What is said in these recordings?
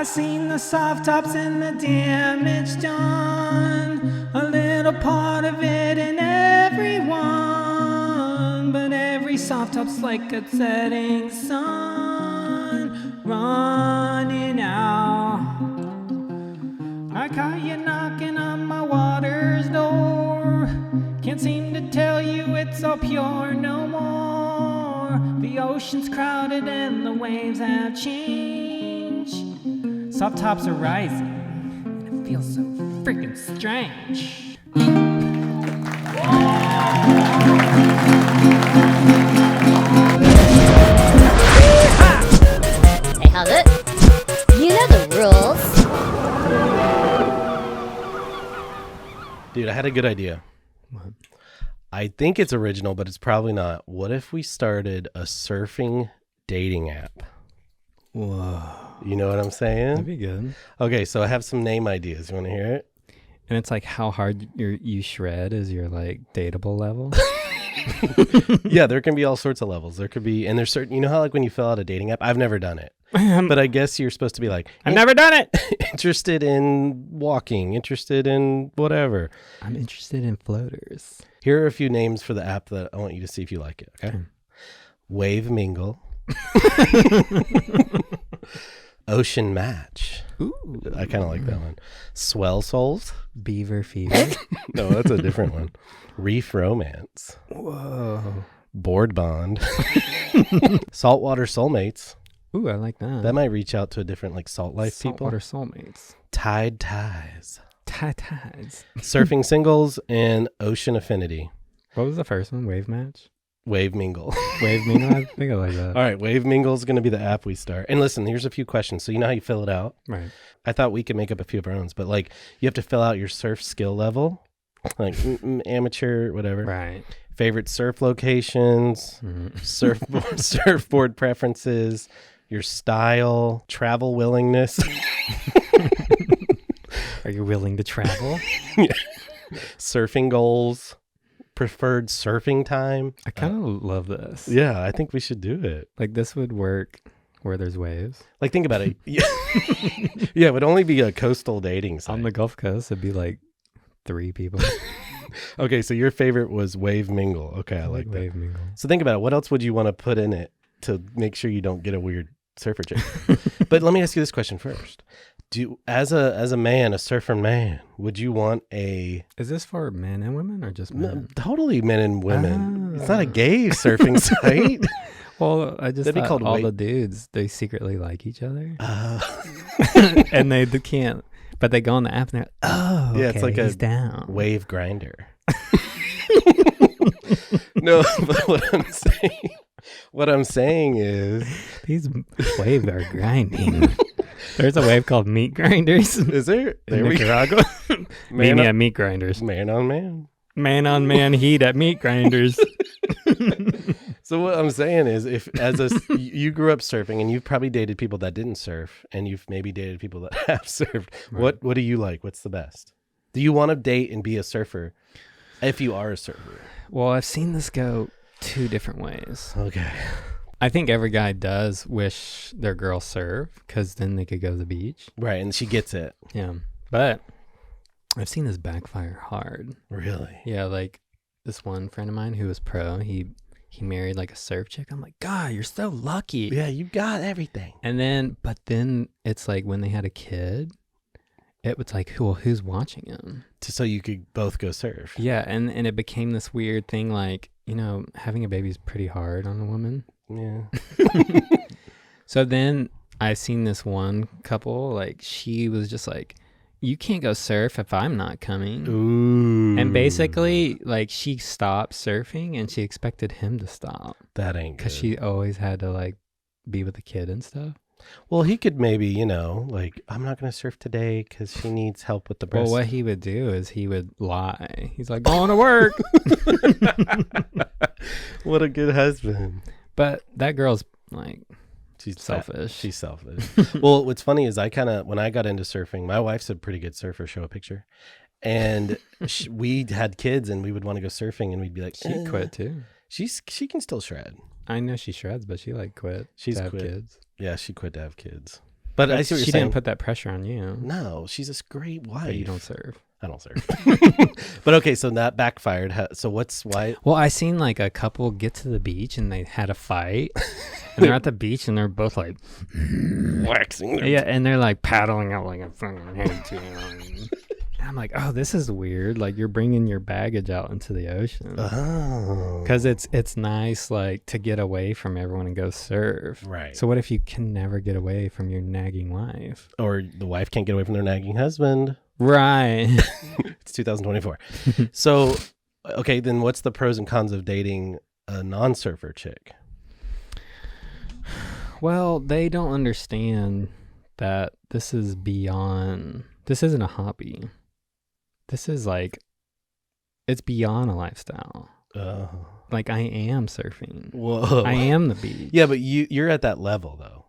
I seen the soft tops and the damage done, a little part of it in everyone, but every soft top's like a setting sun, running out. I caught you knocking on my water's door, can't seem to tell you it's all pure no more. The ocean's crowded and the waves have changed. Soft tops are rising, and it feels so freaking strange. Hey, how's it? You know the rules. Dude, I had a good idea. What? I think it's original, but it's probably not. What if we started a surfing dating app? Whoa. You know what I'm saying? That'd be good. Okay, so I have some name ideas. You want to hear it? And it's like how hard you shred is your like dateable level. Yeah, there can be all sorts of levels. There could be, and there's certain, you know how like when you fill out a dating app, I've never done it. But I guess you're supposed to be like, I've never done it. interested in walking, interested in whatever. I'm interested in floaters. Here are a few names for the app that I want you to see if you like it. Okay. Wave Mingle. Ocean Match. Ooh. I kind of like that one. Swell Souls. Beaver fever. No, that's a different one. Reef Romance. Whoa. Board Bond. Saltwater Soulmates. Ooh, I like that. That might reach out to a different like salt life Saltwater people. soulmates. Tide Ties. Ties. Surfing Singles and Ocean Affinity. What was the first one? Wave match? Wave Mingle. Wave mingle? I think I like that. All right, Wave Mingle is going to be the app we start. And listen, here's a few questions. So you know how you fill it out? Right. I thought we could make up a few of our own, but like you have to fill out your surf skill level, like amateur, whatever. Right. Favorite surf locations, surfboard preferences, your style, travel willingness. Are you willing to travel? Surfing goals, preferred surfing time. I kind of love this. Yeah, I think we should do it. Like this would work where there's waves. Like think about it. Yeah, yeah, it would only be a coastal dating site. On the Gulf Coast, it'd be like 3 people. Okay, so your favorite was Wave Mingle. Okay, I like that. Wave mingle. So think about it. What else would you want to put in it to make sure you don't get a weird surfer chick? But let me ask you this question first. As a man, a surfer man, would you want a... Is this for men and women or just men? Totally men and women. It's not a gay surfing site. Well, I just That'd be thought called all wave. the dudes, they secretly like each other. And they can't, but they go on the app and they're like, oh, okay, Yeah, it's like he's a down. wave grinder. No, but what I'm saying is... These waves are grinding. There's a wave called meat grinders Is there? in Nicaragua. Man Meet on- meat grinders. Man on man. Man on man heat at meat grinders. So what I'm saying is, if you grew up surfing and you've probably dated people that didn't surf, and you've maybe dated people that have surfed, Right. what do you like? What's the best? Do you want to date and be a surfer if you are a surfer? Well, I've seen this go 2 different ways. Okay. I think every guy does wish their girl surf because then they could go to the beach. Right, and she gets it. Yeah. But I've seen this backfire hard. Really? Yeah, like this one friend of mine who was pro, he married like a surf chick. I'm like, God, you're so lucky. Yeah, you got everything. And then, but then it's like when they had a kid, it was like, well, who's watching him? So you could both go surf. Yeah, and it became this weird thing like, you know, having a baby is pretty hard on a woman. Yeah. So then I seen this one couple, like she was just like, you can't go surf if I'm not coming. Ooh. And basically, like she stopped surfing and she expected him to stop That ain't good. because she always had to like be with the kid and stuff. Well, he could maybe, you know, like, I'm not going to surf today because she needs help with the breast. Well, what he would do is he would lie. He's like, going to work. What a good husband. But that girl's like She's selfish. She's selfish. Well, what's funny is when I got into surfing, my wife's a pretty good surfer. Show a picture. And we had kids and we would want to go surfing and we'd be like, She quit too. She can still shred. I know she shreds, but she like quit. She's to have quit. kids. Yeah, she quit to have kids. But I see what she you're saying. didn't put that pressure on you. No, she's a great wife. But you don't serve. I don't serve. But okay, so that backfired. So why? Well, I seen like a couple get to the beach and they had a fight, and they're at the beach and they're both like Waxing. yeah, and they're like paddling out like a fucking hate you. And I'm like, oh, this is weird. Like you're bringing your baggage out into the ocean Oh. because it's nice like to get away from everyone and go surf. Right. So what if you can never get away from your nagging wife? Or the wife can't get away from their nagging husband. Right. It's 2024. So, okay, then what's the pros and cons of dating a non-surfer chick? Well, they don't understand that this is beyond. This isn't a hobby. This is like, it's beyond a lifestyle. Like I am surfing. Whoa. I am the beach. Yeah, but you're at that level though.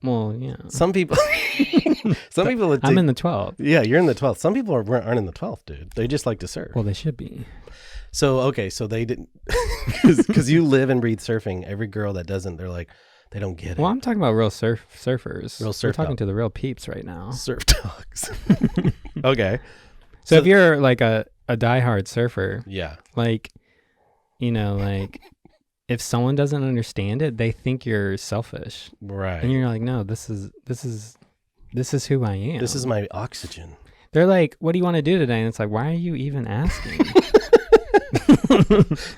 Well, yeah. Some people, would I'm in the 12th. Yeah, you're in the 12th. Some people aren't in the 12th, dude. They just like to surf. Well, they should be. So, okay, so they didn't, because you live and breathe surfing. Every girl that doesn't, they're like, they don't get it. Well, I'm talking about real surfers. Real surf We're talking dog. to the real peeps right now. Surf dogs. Okay. So if you're like a diehard surfer, Yeah. like, you know, like if someone doesn't understand it, they think you're selfish. Right. And you're like, no, this is who I am. This is my oxygen. They're like, what do you want to do today? And it's like, why are you even asking?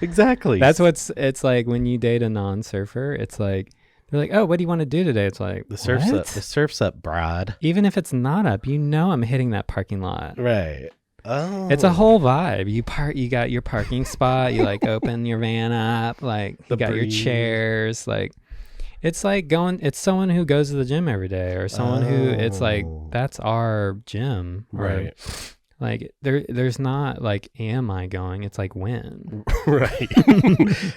Exactly. That's it's like when you date a non-surfer, it's like, they're like, oh, what do you want to do today? It's like, the surf's what? up. The surf's up, broad. Even if it's not up, you know I'm hitting that parking lot. Right. Oh. It's a whole vibe. You got your parking spot, you like open your van up, like you The got breeze. your chairs, like it's like it's someone who goes to the gym every day or someone who it's like Oh. that's our gym. Or, Right. like there's not like am I going? It's like when. Right.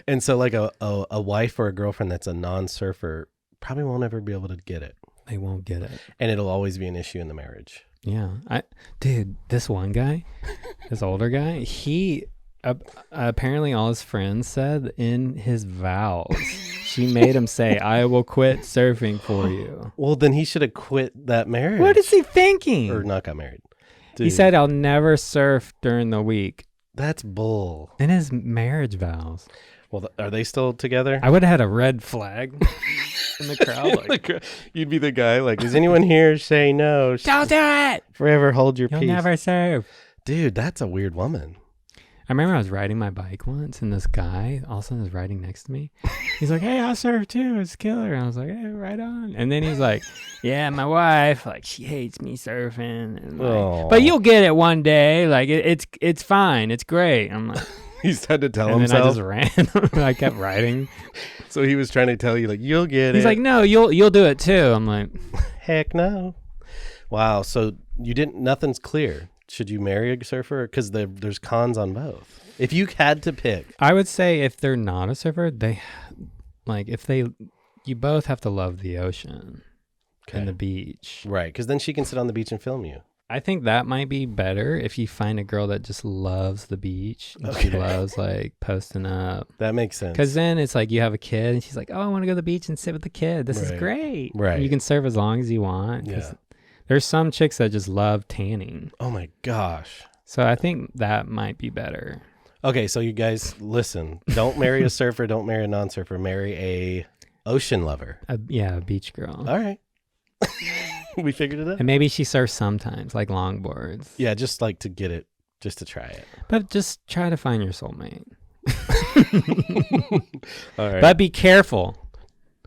And so like a wife or a girlfriend that's a non-surfer probably won't ever be able to get it. They won't get it. And it'll always be an issue in the marriage. Yeah. Dude, this one guy, this older guy, he apparently all his friends said in his vows, she made him say, I will quit surfing for you. Well, then he should have quit that marriage. What is he thinking? Or not got married. He Dude, said, I'll never surf during the week. that's bull. In his marriage vows. Well, are they still together? I would have had a red flag in the crowd. Like, You'd be the guy like, is anyone here say no? don't do it. Forever hold your You'll peace. never surf. Dude, that's a weird woman. I remember I was riding my bike once and this guy all of a sudden was riding next to me. He's like, hey, I'll surf too. It's killer. And I was like, hey, right on. And then he's like, yeah, my wife, like she hates me surfing. And like, but you'll get it one day. Like it's fine. It's great. I'm like, He's had to tell and himself. then I just ran. I kept riding. So he was trying to tell you like, you'll get it. He's like, no, you'll do it too. I'm like, heck no. Wow. So nothing's clear. Should you marry a surfer? Because there's cons on both. If you had to pick. I would say if they're not a surfer, you both have to love the ocean and the beach. Right. Because then she can sit on the beach and film you. I think that might be better if you find a girl that just loves the beach. And She Okay. loves like posting up. That makes sense. Because then it's like you have a kid and she's like, oh, I want to go to the beach and sit with the kid. This is Right. great. Right. And you can serve as long as you want. 'Cause Yeah. There's some chicks that just love tanning. Oh my gosh. So I think that might be better. Okay, so you guys listen. Don't marry a surfer. Don't marry a non-surfer. Marry a ocean lover. A beach girl. All right. We figured it out. And maybe she surfs sometimes, like longboards. Yeah, just like to get it, just to try it. But just try to find your soulmate. All right. But be careful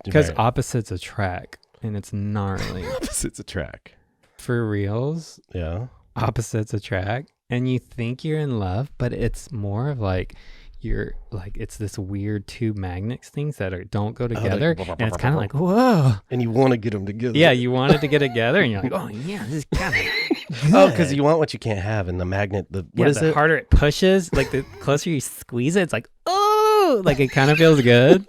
because Right. opposites attract and it's gnarly. Opposites attract. For reals, Yeah. opposites attract. And you think you're in love, but it's more of like it's this weird two magnets things that don't go together. And it's kind of like, whoa. And you want to get them together. Yeah, you wanted to get together and you're like, oh, yeah, this is kind of Oh, because you want what you can't have. And the magnet, what is the it? harder it pushes, like the closer you squeeze it, it's like, oh, like it kind of feels good.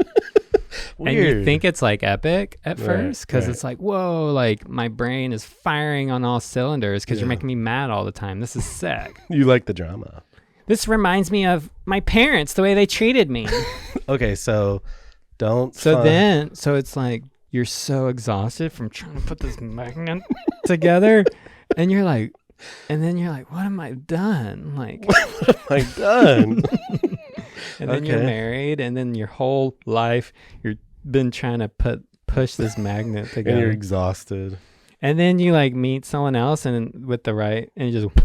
And you Weird. think it's like epic at Right, first because right. it's like, whoa, like my brain is firing on all cylinders because Yeah. you're making me mad all the time. This is sick. You like the drama. This reminds me of my parents, the way they treated me. Okay, so don't. So it's like, you're so exhausted from trying to put this magnet together, and you're like, what am I done? Like, What have I done? and then you're married, and then your whole life you've been trying to push this magnet And together, you're exhausted. and then you like meet someone else, and with the right, and you just.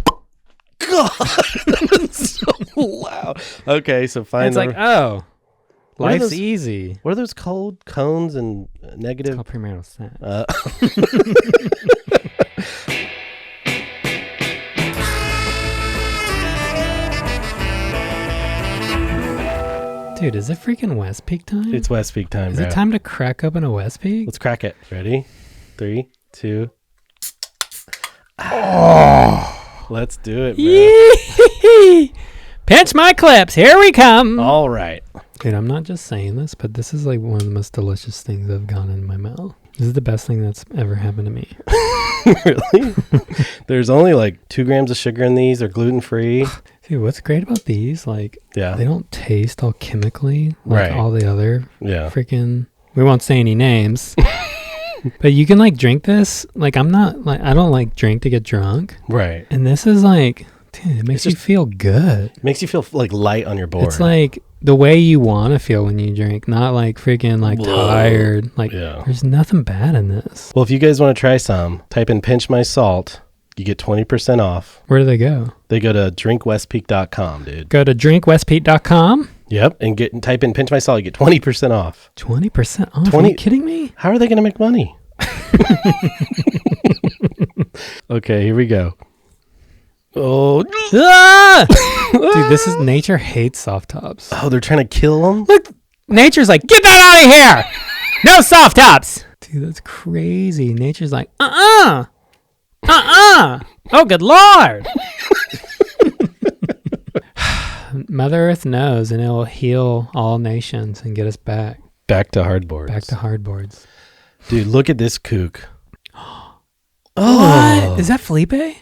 God, that's so loud. Okay, so It's find like, oh, What are life's those- easy. what are those called? Cones and It's negative? called premarital sex. Dude, is it freaking West Peak time? It's West Peak time, Is bro. it time to crack open a West Peak? Let's crack it. Ready? 3, 2. Let's do it, bro. Yee! Pinch my clips. Here we come. All right. Dude, I'm not just saying this, but this is like one of the most delicious things that have gone in my mouth. This is the best thing that's ever happened to me. Really? There's only like 2 grams of sugar in these. They're gluten free. Dude, what's great about these? Like, Yeah. they don't taste all chemically like Right. all the other Yeah. freaking. We won't say any names. But you can like drink this. Like, I'm not like, I don't like drink to get drunk. Right. And this is like, dude, it makes you just- feel good. Makes you feel like light on your board. It's like the way you want to feel when you drink, not like freaking like Whoa. tired. Like, Yeah. there's nothing bad in this. Well, if you guys want to try some, type in Pinch My Salt. You get 20% off. Where do they go? They go to drinkwestpeak.com, dude. Go to drinkwestpete.com. Yep. And type in Pinch My Salt. You get 20% off. 20% off. Are 20 you kidding me? How are they going to make money? Okay, here we go. Oh, Ah! Dude, this is nature hates soft tops. oh, they're trying to kill them? Look, nature's like, get that out of here. No soft tops. Dude, that's crazy. Nature's like, oh, good Lord. Mother Earth knows, and it will heal all nations and get us back Back to hardboards. to hardboards. Dude, look at this kook. What? Is that Felipe?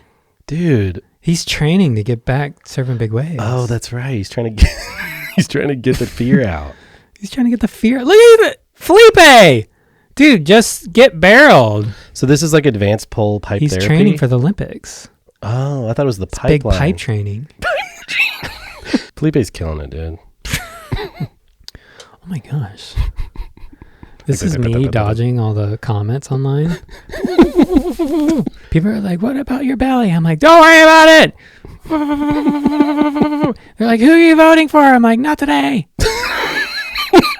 Dude. He's training to get back surfing big waves. Oh, that's right. He's trying to get he's trying to get the fear out. He's trying to get the fear. Look at it. Felipe! Dude, just get barreled. So this is like advanced pole pipe He's therapy. training for the Olympics. Oh, I thought it was the It's big pipeline. pipe training. Felipe's killing it, dude. Oh my gosh. This is me dodging all the comments online. People are like, what about your belly? I'm like, don't worry about it. They're like, who are you voting for? I'm like, not today.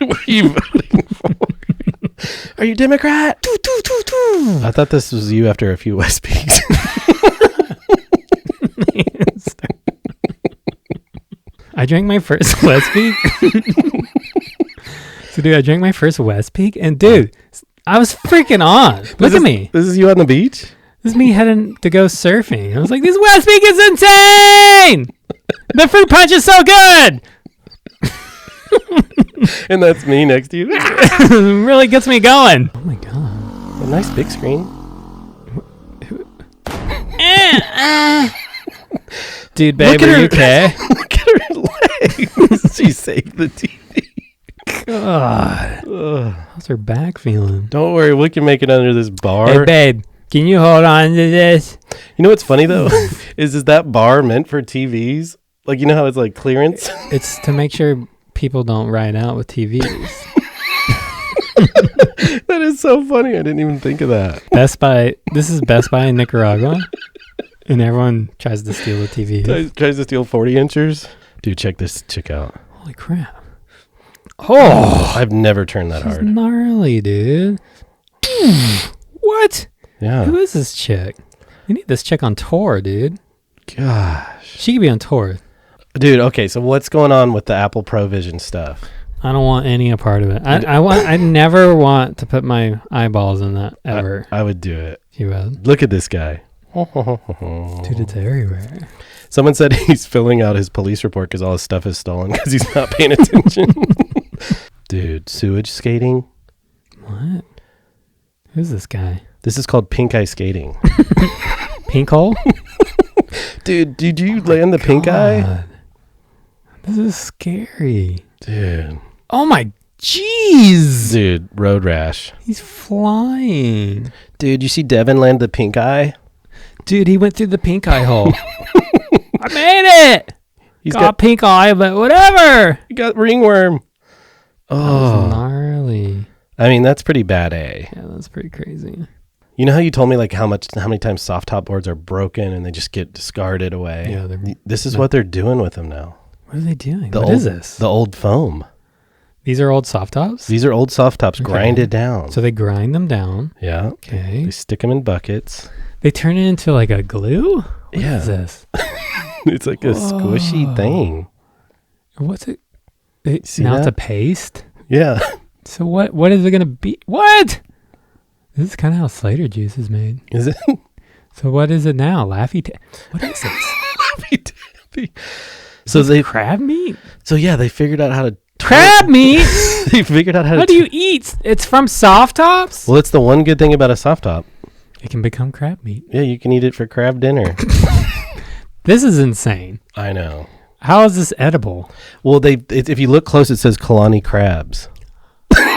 What are you voting for? Are you Democrat? I thought this was you after a few West Peaks. I drank my first West Peak. So, dude, I drank my first West Peak, and dude, I was freaking on. Look at me. This is you on the beach? This is me heading to go surfing. I was like, this West Peak is insane. The fruit punch is so good. And that's me next to you. It really gets me going. Oh my god. A nice big screen. Dude, babe, Look at are her. you okay? Look at her legs. She saved the TV. God. Ugh. How's her back feeling? Don't worry, we can make it under this bar. Hey, babe, can you hold on to this? You know what's funny though? is that bar meant for TVs? Like, you know how it's like clearance? It's to make sure people don't ride out with TVs. That is so funny. I didn't even think of that. Best Buy. This is Best Buy in Nicaragua. And everyone tries to steal the TV. Tries to steal 40 inchers. Dude, check this chick out. Holy crap. Oh, I've never turned that she's hard. gnarly, dude. What? Who Yeah. is this chick? We need this chick on tour, dude. Gosh. She could be on tour. Dude, okay, so what's going on with the Apple Provision stuff? I don't want any a part of it. I never want to put my eyeballs in that ever. I would do it. You would? Look at this guy. Dude, it's everywhere. Someone said he's filling out his police report because all his stuff is stolen because he's not paying attention. Dude, sewage skating? What? Who's this guy? This is called pink eye skating. Pink hole? Dude, did you land the pink eye? God. This is scary. Dude. Oh my Jeez. Dude, road rash. He's flying. Dude, you see Devin land the pink eye? Dude, he went through the pink eye hole. I made it. He's Got pink eye, but whatever. he got ringworm. That was Oh, gnarly. I mean, that's pretty bad, eh? Yeah, that's pretty crazy. You know how you told me like how many times soft top boards are broken and they just get discarded away? Yeah, This is what they're doing with them now. what are they doing? What What is this? The old foam. These are old soft tops? These are old soft tops Okay. grinded down. So they grind them down. Yeah. Okay. They stick them in buckets. They turn it into like a glue? What Yeah. is this? It's like a squishy Whoa. thing. What's it? See Now it's that? a paste? Yeah. So what is it going to be? What? This is kind of how Slater juice is made. Is it? So what is it now? What is this? So they Crab meat? yeah, they figured out how to Crab meat? they figured out how How to do you eat? It's from soft tops? Well, it's the one good thing about a soft top. It can become crab meat. Yeah, you can eat it for crab dinner. This is insane. I know. How is this edible? Well, if you look close, it says Kalani crabs.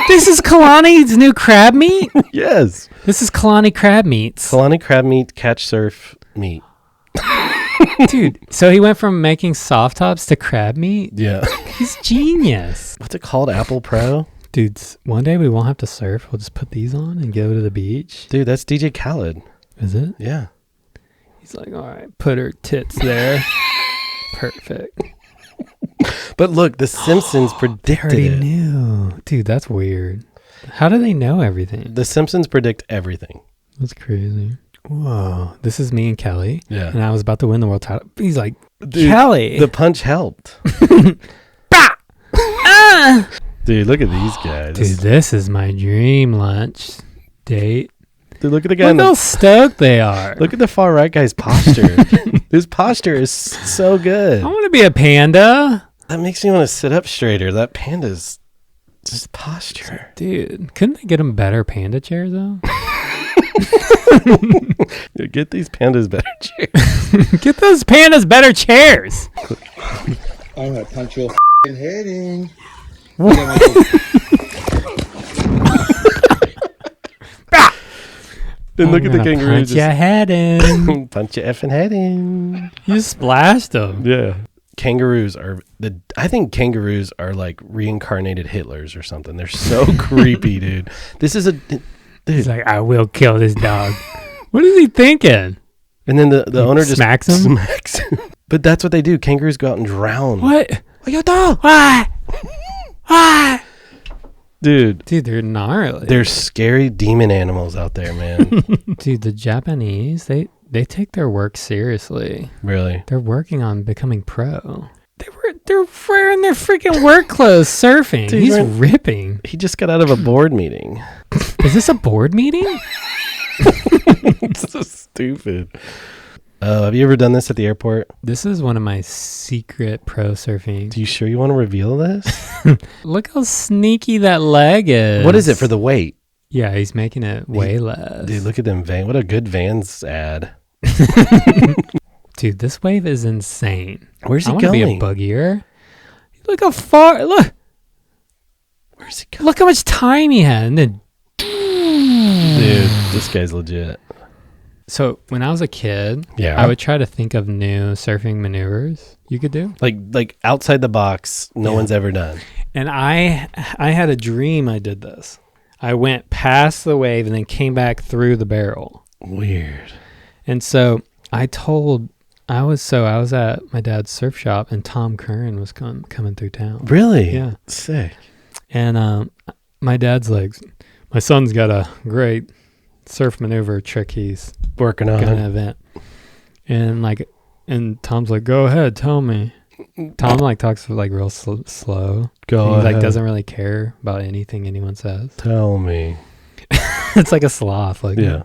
This is Kalani's new crab meat? Yes. This is Kalani crab meats. Kalani crab meat, catch surf meat. Dude, so he went from making soft tops to crab meat? Yeah. He's genius. What's it called? Apple Pro? Dudes, one day we won't have to surf. We'll just put these on and go to the beach. Dude, that's DJ Khaled. Is it? Yeah. He's like, all right, put her tits there. Perfect. But look, The Simpsons They predicted already it. knew. Dude, that's weird. How do they know everything? The Simpsons predict everything. That's crazy. Whoa. This is me and Kelly. Yeah. And I was about to win the world title. He's like, Dude, Kelly. The punch helped. Ah! Dude, look at these guys. Dude, this is my dream lunch date. Dude, look at the guy. Look how stoked they are. Look at the far right guy's posture. His posture is so good. I want to be a panda. That makes me want to sit up straighter. That panda's just posture. Dude, couldn't they get them better panda chairs, though? Yeah, get these pandas better chairs. Get those pandas better chairs. I'm gonna punch your head in. Then look I'm at the gonna kangaroo. punch your head in. Punch your effing head in. You splashed them. Yeah. Kangaroos are I think kangaroos are like reincarnated Hitlers or something. They're so creepy, dude. This is He's like, I will kill this dog. What is he thinking? and then the owner just smacks him? Smacks him. But that's what they do. Kangaroos go out and drown. What? What? What? What? Dude, Dude, they're gnarly. there's scary demon animals out there, man. Dude, the Japanese, they take their work seriously. Really. They're working on becoming pro. They're wearing their freaking work clothes surfing. Dude, He's right- ripping. He just got out of a board meeting. Is this a board meeting? It's so stupid. Have you ever done this at the airport? This is one of my secret pro surfing. Do you sure you want to reveal this? Look how sneaky that leg is. What is it for the weight? Yeah, he's making it way less. Dude, look at them Van. What a good Vans ad. Dude, this wave is insane. Where's I he want to be a going? buggier. Look how far. Look. Where's he going? Look how much time he had. And then, Dude, this guy's legit. so when I was a kid, Yeah. I would try to think of new surfing maneuvers you could do. Like outside the box, no Yeah. one's ever done. And I had a dream I did this. I went past the wave and then came back through the barrel. Weird. And so I was at my dad's surf shop and Tom Curran was coming through town. Really? Yeah. Sick. And my dad's like, my son's got a great surf maneuver trick he's Working on gonna it. event. And Tom's like, go ahead, tell me. Tom like talks like real slow. Go He ahead. like doesn't really care about anything anyone says. Tell me. It's like a sloth. Like, Yeah.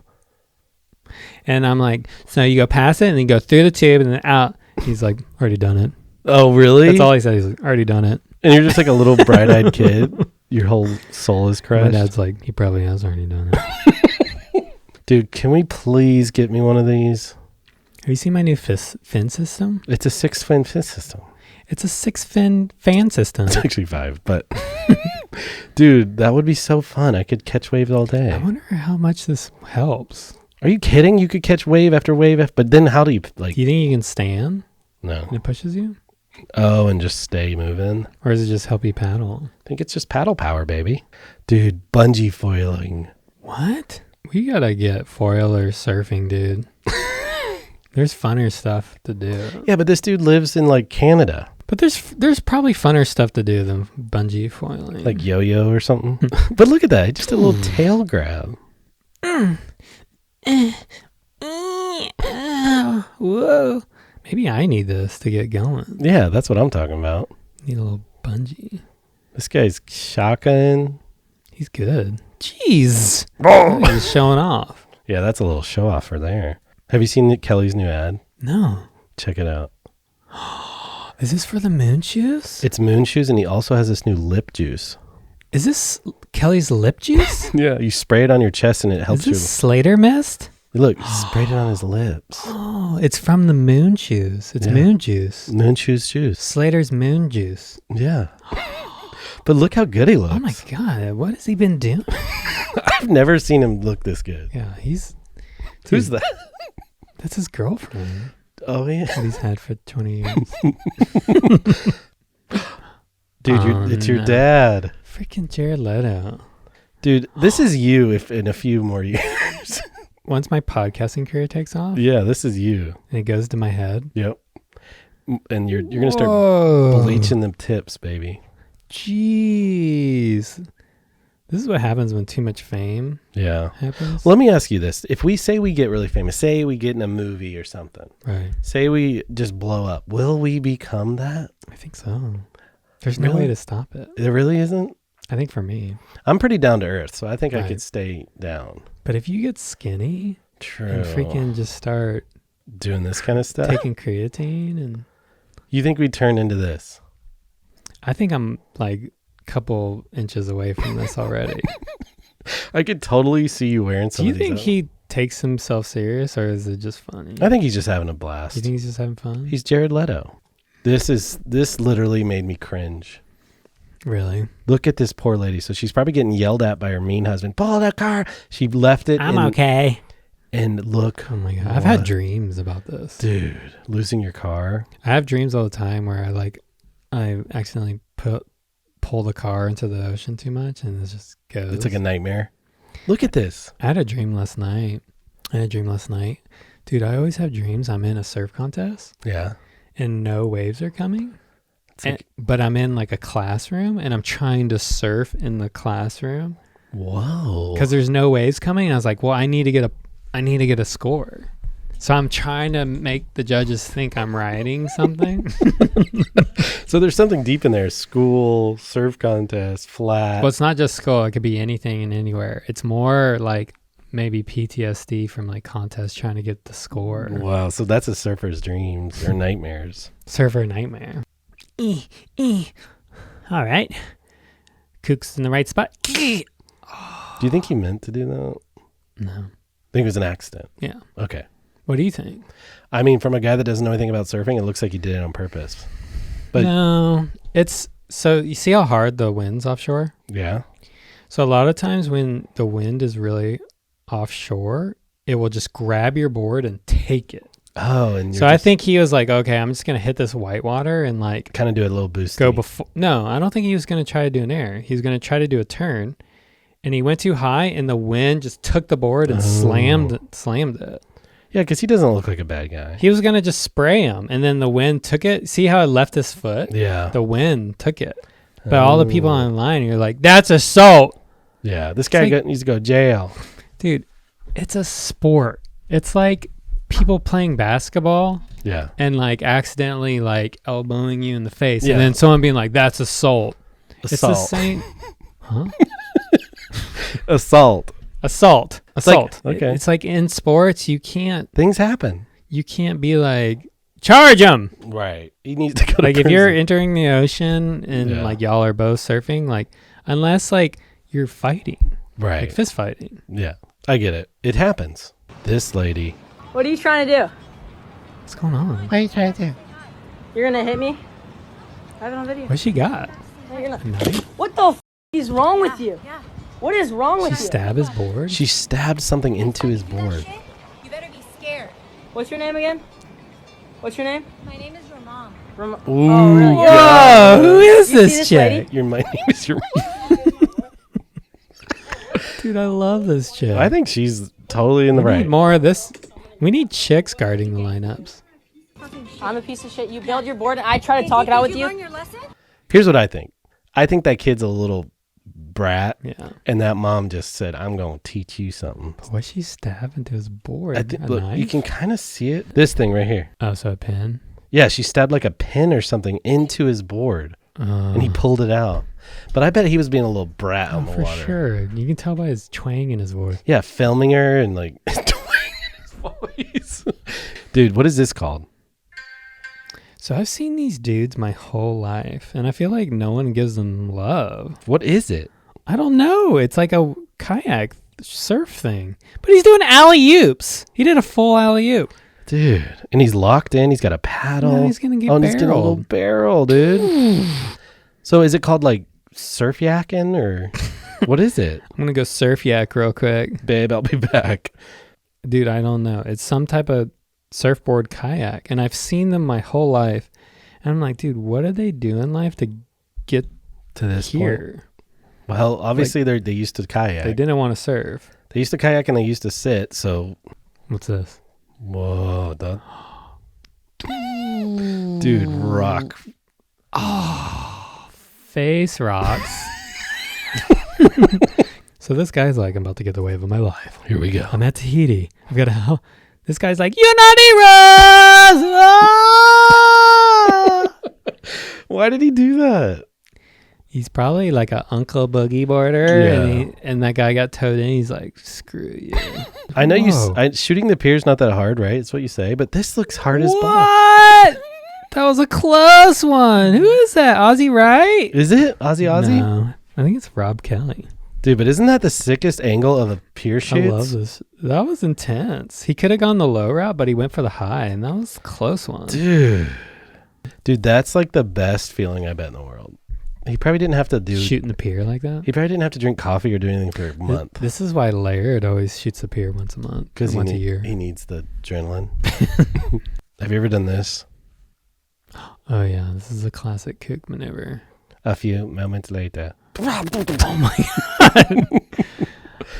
And I'm like, so you go past it and then you go through the tube and then out. He's like, already done it. Oh, really? That's all he said. He's like, already done it. And you're just like a little bright-eyed kid. Your whole soul is My crushed. dad's like, he probably has already done it. Dude, can we please get me one of these? Have you seen my new fin system? It's a 6-fin fin system. It's a 6-fin fan system. It's actually 5, but Dude, that would be so fun. I could catch waves all I day. wonder how much this helps. Are you kidding? You could catch wave after wave, but then how do you like? Do you think you can stand No. and it pushes you? Oh, and just stay moving. Or does it just help you paddle? I think it's just paddle power, baby. Dude, bungee foiling. What? We gotta get foil or surfing, dude. There's funner stuff to do. Yeah, but this dude lives in like Canada, But there's probably funner stuff to do than bungee foiling. like yo-yo or something. But look at that, just a little tail grab. Whoa. Maybe I need this to get going. Yeah, that's what I'm talking about. Need a little bungee. This guy's shotgun. He's good. Jeez. Oh. He's showing off. Yeah, that's a little show off for there. Have you seen Kelly's new ad? No. Check it out. Is this for the moon shoes? It's moon shoes, and he also has this new lip juice. Is this Kelly's lip juice? Yeah, you spray it on your chest, and it Is helps you. this Slater mist? Look, he sprayed it on his lips. Oh, it's from the moon shoes. It's Yeah. moon juice. Moon shoes juice. Slater's moon juice. Yeah. But look how good he looks. Oh my God. What has he been doing? I've never seen him look this good. Yeah, he's... Who's Dude, that? That's his girlfriend Oh, yeah. that he's had for 20 years. Dude, Oh, it's your no. dad. Freaking Jared Leto. Dude, this is you if in a few more years. Once my podcasting career takes off Yeah, this is you. and it goes to my head. Yep. And you're going to start Whoa. bleaching them tips, baby. Jeez. This is what happens when too much fame Yeah. happens. Let me ask you this. If we say we get really famous, say we get in a movie or something, Right. say we just blow up, will we become that? I think so. There's no Really? way to stop it. There really isn't? I think for me. I'm pretty down to earth, so I think I Right. could stay down. But if you get skinny True. and freaking just start Doing this kind of stuff. taking creatine, and You think we'd turn into this? I think I'm like a couple inches away from this already. I could totally see you wearing Do some you of these think out. he takes himself serious, or is it just funny? I think he's just having a blast. You think he's just having fun? He's Jared Leto. This literally made me cringe. Really? Look at this poor lady. So she's probably getting yelled at by her mean husband. Pull the car. She left it. I'm okay. And look, Oh my God. I've had what? dreams about this. Dude, losing your car. I have dreams all the time where I accidentally pull the car into the ocean too much, and it just goes. It's like a nightmare. Look at this. I had a dream last night. Dude, I always have dreams I'm in a surf contest Yeah. and no waves are coming. It's like, But I'm in like a classroom and I'm trying to surf in the classroom whoa. because there's no waves coming. And I was like, well, I need to get a score. So I'm trying to make the judges think I'm writing something. So there's something deep in there. School, surf contest, flat. Well, it's not just school. It could be anything and anywhere. It's more like maybe PTSD from like contests trying to get the score. Wow. So that's a surfer's dreams or nightmares. Surfer nightmare. All right. Kook's in the right spot. Do you think he meant to do that? No. I think it was an accident. Yeah. Okay. What do you think? I mean, from a guy that doesn't know anything about surfing, it looks like he did it on purpose. But- no, it's so you see how hard the wind's offshore? Yeah. So a lot of times when the wind is really offshore, it will just grab your board and take it. Oh, and So I think he was like, okay, I'm just going to hit this white water and like kind of do a little boost. go before. No, I don't think he was going to try to do an air. He was going to try to do a turn. And he went too high and the wind just took the board and slammed it. Yeah, because he doesn't look like a bad guy. He was going to just spray him. And then the wind took it. See how it left his foot? Yeah. The wind took it. But all the people online, you're like, that's assault. Yeah, this guy like- needs to go to jail. Dude, it's a sport. It's like people playing basketball Yeah. and like accidentally like elbowing you in the face. Yeah. And then someone being like, that's assault. It's the Assault. same. Huh? Assault. Assault. Assault. like- okay. It's like in sports, you can't Things happen. be like, charge them. Right. He needs to go Like to if you're prison. entering the ocean and Yeah. like y'all are both surfing, like unless like you're fighting, Right. like fist fighting. Yeah. I get it. It happens. This lady. What are you trying to do? What's going on? What are you trying to do? You're gonna hit me? I have it on video. What she got? You're gonna. Knife? What the f is wrong with you? Yeah. What is wrong with She you? stabbed his board? She stabbed something into his board. You better be scared. What's your name again? What's your name? My name is Ramon. Ooh, Oh, really? Whoa, who is You see this this chick? lady? my name is your. Dude, I love this chick. I think she's totally in the we right. need more of this. We need chicks guarding the lineups. I'm a piece of shit. You build your board and I try to talk it out with Did you learn you. your lesson? Here's what I think. I think that kid's a little brat, Yeah. and that mom just said, "I'm going to teach you something." Why's she stabbing into his board? I think, A look, knife? you can kind of see it. This thing right here. Oh, so a pin? Yeah, she stabbed like a pin or something into his board, and he pulled it out. But I bet he was being a little brat on the for water. sure. You can tell by his twang in his voice. Yeah, filming her and like twanging his voice. Dude, what is this called? So I've seen these dudes my whole life, and I feel like no one gives them love. What is it? I don't know. It's like a kayak surf thing. But he's doing alley-oops. He did a full alley-oop. Dude, and he's locked in. He's got a paddle. No, he's going to get and he's getting a little barrel, dude. So is it called like surf yakking or what is it? I'm going to go surf yak real quick. Babe, I'll be back. Dude, I don't know. It's some type of surfboard kayak, and I've seen them my whole life. And I'm like, dude, what do they do in life to get To this point. here? Well, obviously they used to kayak. They didn't want to surf. They used to kayak and they used to sit. So, What's this? whoa, dude, rock. Face rocks. So this guy's like, I'm about to get the wave of my life. Here we go. I'm at Tahiti. I've got to. This guy's like, you're not heroes. Ah! Why did he do that? He's probably like a Uncle Boogie boarder, and that guy got towed in. He's like, screw you. I know Whoa. shooting the pier's not that hard, right? It's what you say, but this looks hard as fuck. What? That was a close one. Who is that? Ozzy Wright? Is it Ozzy? No, I think it's Rob Kelly. Dude, but isn't that the sickest angle of a pier shoot? I love this. That was intense. He could have gone the low route, but he went for the high, and that was a close one. Dude, that's like the best feeling I bet in the world. He probably didn't have to do Shooting the pier like that? He probably didn't have to drink coffee or do anything for a month This is why Laird always shoots the pier once a month. because Once a year. he needs the adrenaline. Have you ever done this? Oh, yeah. This is a classic kook maneuver. A few moments later. Oh, my God.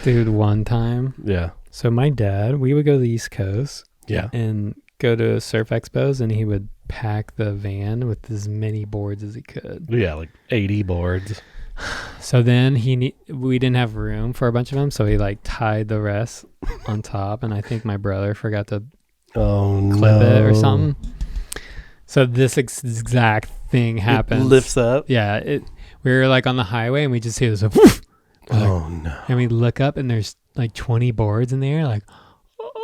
Dude, one time. Yeah. So my dad, we would go to the East Coast Yeah. and go to surf expos, and he would pack the van with as many boards as he could. Yeah, like 80 boards. So then we didn't have room for a bunch of them, so he like tied the rest on top, and I think my brother forgot to clip it or something. So this exact thing happens. It lifts up. Yeah, we were like on the highway, and we just hear this. Woof, No. and we look up, and there's like 20 boards in the air, like.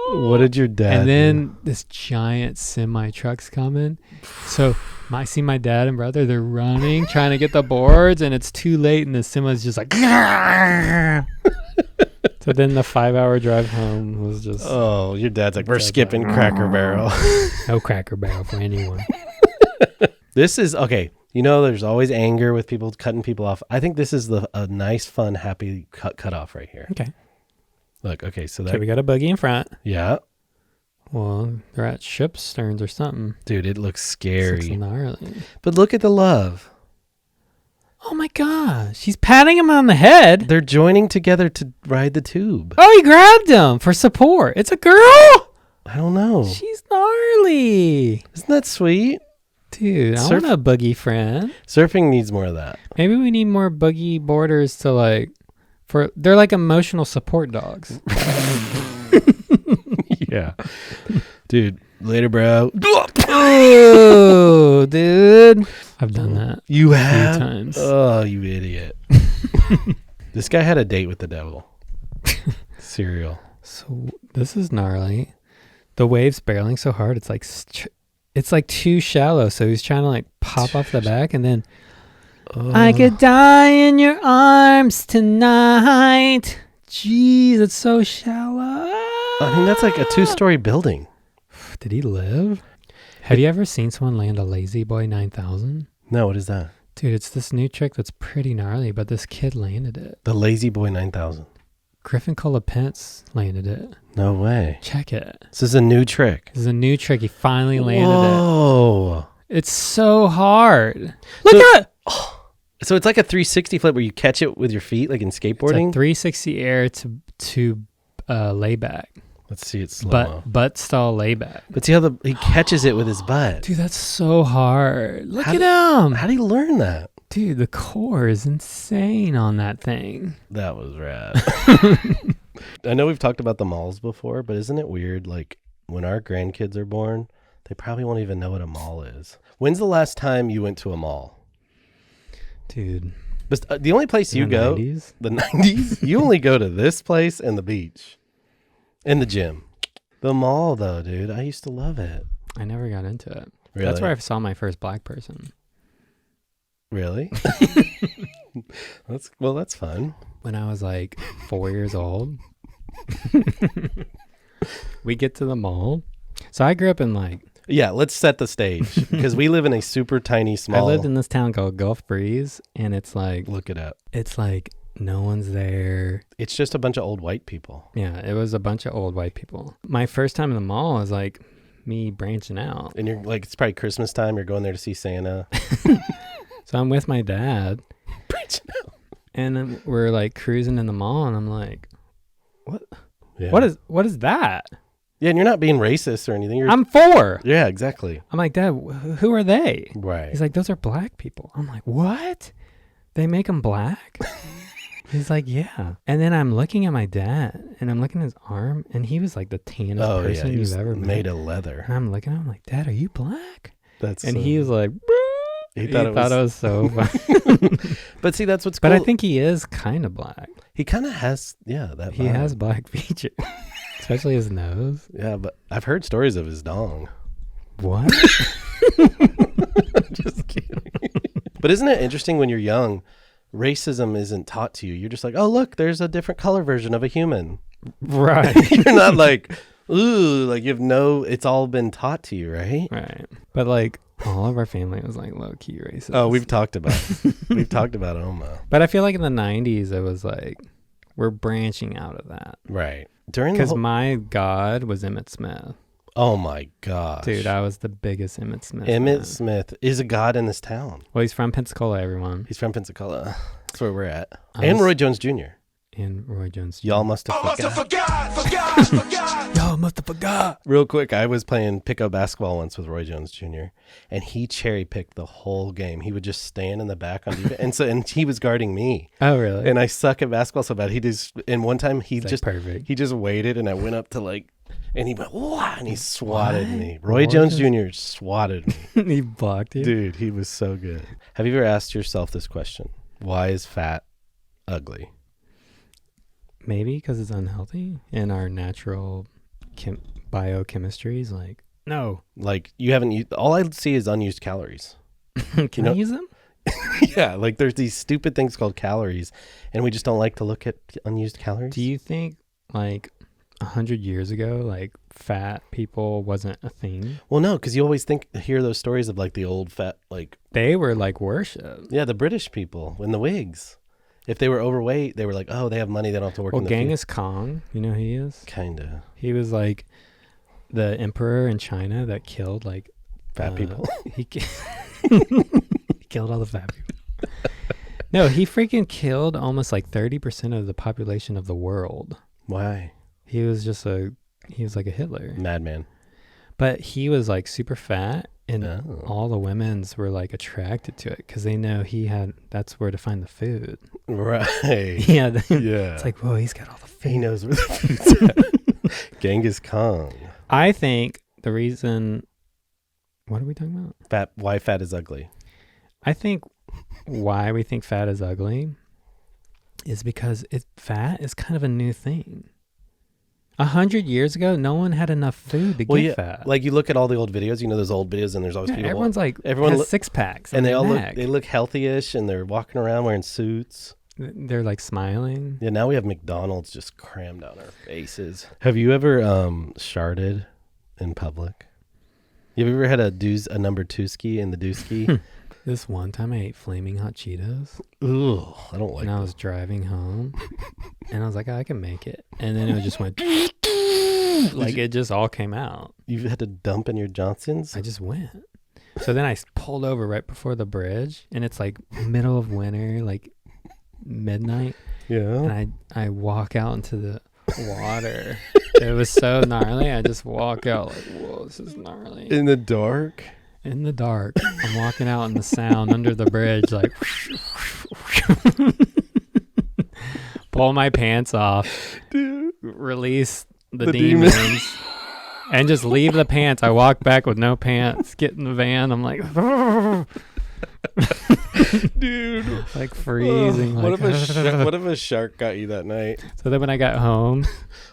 What did your dad And then do? this giant semi truck's coming. So I see my dad and brother, they're running, trying to get the boards, and it's too late, and the semi's just like. So then the 5-hour drive home was just Oh, your dad's like, we're skipping Cracker Barrel. no Cracker Barrel for anyone. This is, okay, you know there's always anger with people cutting people off. I think this is a nice, fun, happy cut off right here. Okay. Look, okay, so Okay, we got a buggy in front. yeah. Well, they're at ship sterns or something. Dude, it looks This looks scary. gnarly. But look at the love. Oh my gosh. He's patting him on the head. They're joining together to ride the tube. Oh, he grabbed him for support. It's a girl. I don't know. She's gnarly. Isn't that sweet? Dude, I Surf- want a buggy friend. Surfing needs more of that. Maybe we need more buggy boarders to like, they're like emotional support dogs. Yeah. Dude, later, bro. Oh, dude. I've done that You a few have? times. Oh, you idiot. This guy had a date with the devil. Cereal. So this is gnarly. The wave's barreling so hard, it's like it's like too shallow. So he's trying to like pop off the back, and then I could die in your arms tonight. Jeez, it's so shallow. I mean, that's like a 2-story building. Did he live? Have you ever seen someone land a Lazy Boy 9000? No, what is that? Dude, it's this new trick that's pretty gnarly, but this kid landed it. The Lazy Boy 9000. Griffin Colapints landed it. No way. Check it. This is a new trick. This is a new trick. He finally landed Whoa. it. It's so hard. So- Look at it. So it's like a 360 flip where you catch it with your feet, like in It's skateboarding. a 360 air to layback. Let's see it slow. Butt stall layback. But see how he catches it with his butt. Dude, that's so hard. Look How at do- him. How do you learn that? Dude, the core is insane on that thing. That was rad. I know we've talked about the malls before, but isn't it weird? Like when our grandkids are born, they probably won't even know what a mall is. When's the last time you went to a mall? Dude. But the only place you the go, 90s? the 90s, you only go to this place and the beach and the gym. The mall, though, dude, I used to love it. I never got into it. Really? That's where I saw my first black person. Really? That's fun. When I was like 4 years old. We get to the mall. So I grew up in like... Yeah, let's set the stage because we live in a super tiny, small. I lived in this town called Gulf Breeze, and it's like... Look it up. It's like no one's there. It's just a bunch of old white people. Yeah, it was a bunch of old white people. My first time in the mall was like me branching out. And you're like, it's probably Christmas time. You're going there to see Santa. So I'm with my dad, Branching out. and then we're like cruising in the mall, and I'm like, Yeah. what is that? Yeah, and you're not being racist or anything. You're, I'm 4. yeah, exactly. I'm like, Dad, who are they? Right. He's like, those are black people. I'm like, what? They make them black? He's like, yeah. And then I'm looking at my dad, and I'm looking at his arm, and he was like the tannest person he you've was ever met. made of leather. And I'm looking at him like, Dad, are you black? That's And he was like, he thought it was so funny. But see, that's what's cool. But I think he is kind of black. he kind of has, that. He vibe. has black features, especially his nose. Yeah, but I've heard stories of his dong. What? Just kidding. But isn't it interesting when you're young, racism isn't taught to you. You're just like, oh, look, there's a different color version of a human. Right. You're not like, ooh, like it's all been taught to you, right? Right. But like all of our family was like low key racist. Oh, we've talked about Oma. But I feel like in the 90s, it was like, we're branching out of that. Right. During the Because whole, my God was Emmett Smith. oh my gosh. Dude, I was the biggest Emmett Smith. Emmett fan. Smith is a god in this town. Well, he's from Pensacola, everyone. He's from Pensacola. That's where we're at. I And was- Roy Jones Jr. And Roy Jones. Y'all must have forgot. Y'all must have forgot. Real quick, I was playing pickup basketball once with Roy Jones Jr. and he cherry picked the whole game. He would just stand in the back on defense, and he was guarding me. Oh, really? And I suck at basketball so bad. And one time he It's like just perfect. He just waited, and I went up to and he went wah, and he swatted What? me. Roy Roy Jones Jones- Jr. swatted me. He blocked you? Dude, he was so good. Have you ever asked yourself this question? Why is fat ugly? Maybe because it's unhealthy in our natural biochemistry is like, no. Like you haven't used, all I see is unused calories. Can know- I use them? Yeah, like there's these stupid things called calories, and we just don't like to look at unused calories. Do you think like 100 years ago, like fat people wasn't a thing? Well, no, because you always hear those stories of like the old fat, like, They were like worship. yeah, the British people in the wigs. If they were overweight, they were like, oh, they have money, they don't have to work Well, in the field. Genghis Khan, you know who he is? Kinda. He was like the emperor in China that killed like Fat people. He killed all the fat people. No, he freaking killed almost like 30% of the population of the world. Why? He was like a Hitler. Madman. But he was like super fat, and Oh. all the women's were like attracted to it because they know that's where to find the food. Right. Yeah. Yeah. It's like, whoa, he's got all the food. He knows where the food's at. Genghis Khan. I think the reason, what are we talking about? Why fat is ugly. I think why we think fat is ugly is because fat is kind of a new thing. 100 years ago, no one had enough food to get fat. Like you look at all the old videos, you know those old videos, and there's always people. Everyone's like, everyone has look- six packs, and on they their all neck. look healthy-ish, and they're walking around wearing suits. They're like smiling. Yeah, now we have McDonald's just crammed down our faces. Have you ever sharted in public? You ever had a number two ski in the dooski? This one time I ate flaming hot Cheetos Ooh, I don't like and I that. was driving home and I was like, oh, I can make it. And then it just went like it just all came out. You had to dump in your Johnsons? I just went. So then I pulled over right before the bridge and it's like middle of winter, like midnight. Yeah. And I walk out into the water. It was so gnarly. I just walk out like, whoa, this is gnarly. In the dark? In the dark. I'm walking out in the sound under the bridge, like pull my pants off, Dude. release the demons. demons, and just leave the pants. I walk back with no pants, get in the van. I'm like, Dude. like freezing. What, like, what if a shark got you that night? So then when I got home,